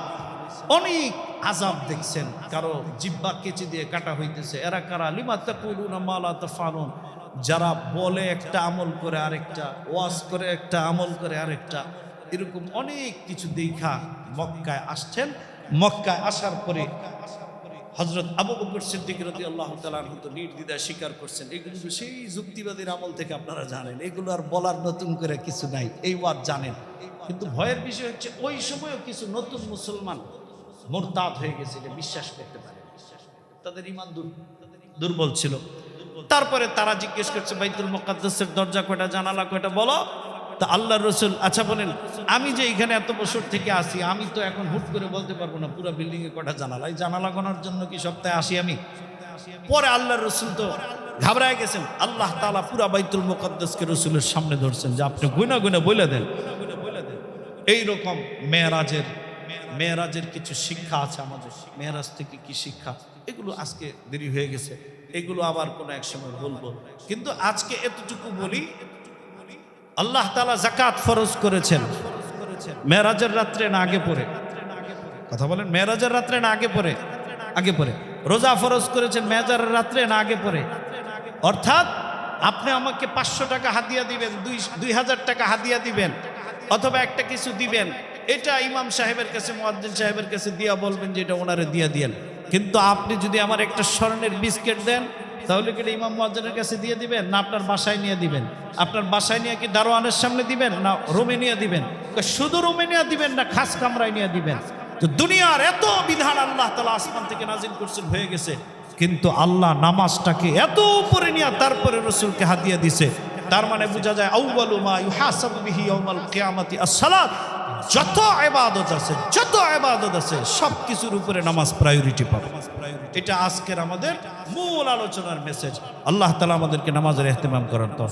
অনেক আযাব দেখছেন। কারো জিহ্বা কেচি দিয়ে কাটা হইতেছে। এরা কারা? লিমা তাকুলুনা মা লা তাফআলুন। যারা বলে একটা আমল করে আরেকটা, ওয়াজ করে একটা আমল করে আরেকটা, এরকম অনেক কিছু দেখা মক্কায় আসছেন। মক্কায় আসার পরে হযরত আবু বকর সিদ্দিক রাদিয়াল্লাহু তাআলা আনহু তো নির্দ্বিধায় স্বীকার করছেন। এগুলো সেই যুক্তিবাদীর আমল থেকে আপনারা জানেন, এগুলো আর বলার নতুন করে কিছু নাই, এই ওয়াজ জানেন। কিন্তু ভয়ের বিষয় হচ্ছে ওই সময়ও কিছু নতুন মুসলমান মুরতাদ হয়ে গেছে, এটা বিশ্বাস করতে পারে, তাদের ঈমান দুর্বল ছিল। তারপরে তারা জিজ্ঞেস করছে বাইতুল মুকাদ্দাসের দরজা কয়টা, জানালা কয়টা বলো। তা আল্লাহর রাসূল আচ্ছা বলেন, আমি যে এখানে এত বছর থেকে আসি, আমি তো এখন হুট করে বলতে পারবো না পুরো বিল্ডিং এ কয়টা জানালা। এই জানালা গোনার জন্য কি সপ্তাহে আসি আমি? পরে আল্লাহর রাসূল তো ঘাবড়ায় গেছেন। আল্লাহ তাআলা পুরা বাইতুল মুকাদ্দাসকে রাসূলের সামনে ধরছেন যে আপনি গুনা গুনা বলে দেন। এইরকম মেরাজের কিছু শিক্ষা আছে আমাদের। মেরাজ থেকে কি শিক্ষা, এগুলো আজকে দেরি হয়ে গেছে, এগুলো আবার কোনো এক সময় বলবো। কিন্তু আজকে এতটুকু বলি, আল্লাহ তাআলা যাকাত ফরজ করেছেন মেরাজের রাত্রে না আগে পড়ে? কথা বলেন, মেরাজের রাত্রে না আগে পড়ে? আগে পড়ে। রোজা ফরজ করেছেন মেরাজের রাত্রে না আগে পড়ে? অর্থাৎ আপনি আমাকে 500 টাকা হাদিয়া দিবেন, 2000 টাকা হাদিয়া দিবেন, অথবা একটা কিছু দিবেন, এটা ইমাম সাহেবের কাছে, মুয়াজ্জিন সাহেবের কাছে দিয়া বলবেন যে এটা ওনারে দিয়া দিয়েন। কিন্তু আপনি যদি আমার একটা স্বর্ণের বিস্কিট দেন, তাহলে কি ইমাম মুয়াজ্জিনের কাছে দিয়ে দিবেন, না আপনার বাসায় নিয়ে দিবেন? আপনার বাসায় নিয়ে কি দারোয়ানের সামনে দিবেন, না রুমে নিয়ে দিবেন? শুধু রুমে নিয়ে দিবেন না খাস কামরায় নিয়ে দিবেন? তো দুনিয়ার এত বিধান আল্লাহ তাআলা আসমান থেকে নাজিল করছেন হয়ে গেছে, কিন্তু আল্লাহ নামাজটাকে এত উপরে নিয়ে তারপরে রাসূলকে হাদিয়া দিছে। তার মানে বোঝা যায় আউয়ালু মা ইউহাসাবু বিহি ইয়াউমাল কিয়ামাতি আস-সালাত। যত ইবাদত আছে সব কিছুর উপরে নামাজ প্রায়োরিটি পাবে। এটা আজকের আমাদের মূল আলোচনার মেসেজ। আল্লাহ তাআলা আমাদেরকে নামাজের ইহতিমাম করার তৌফিক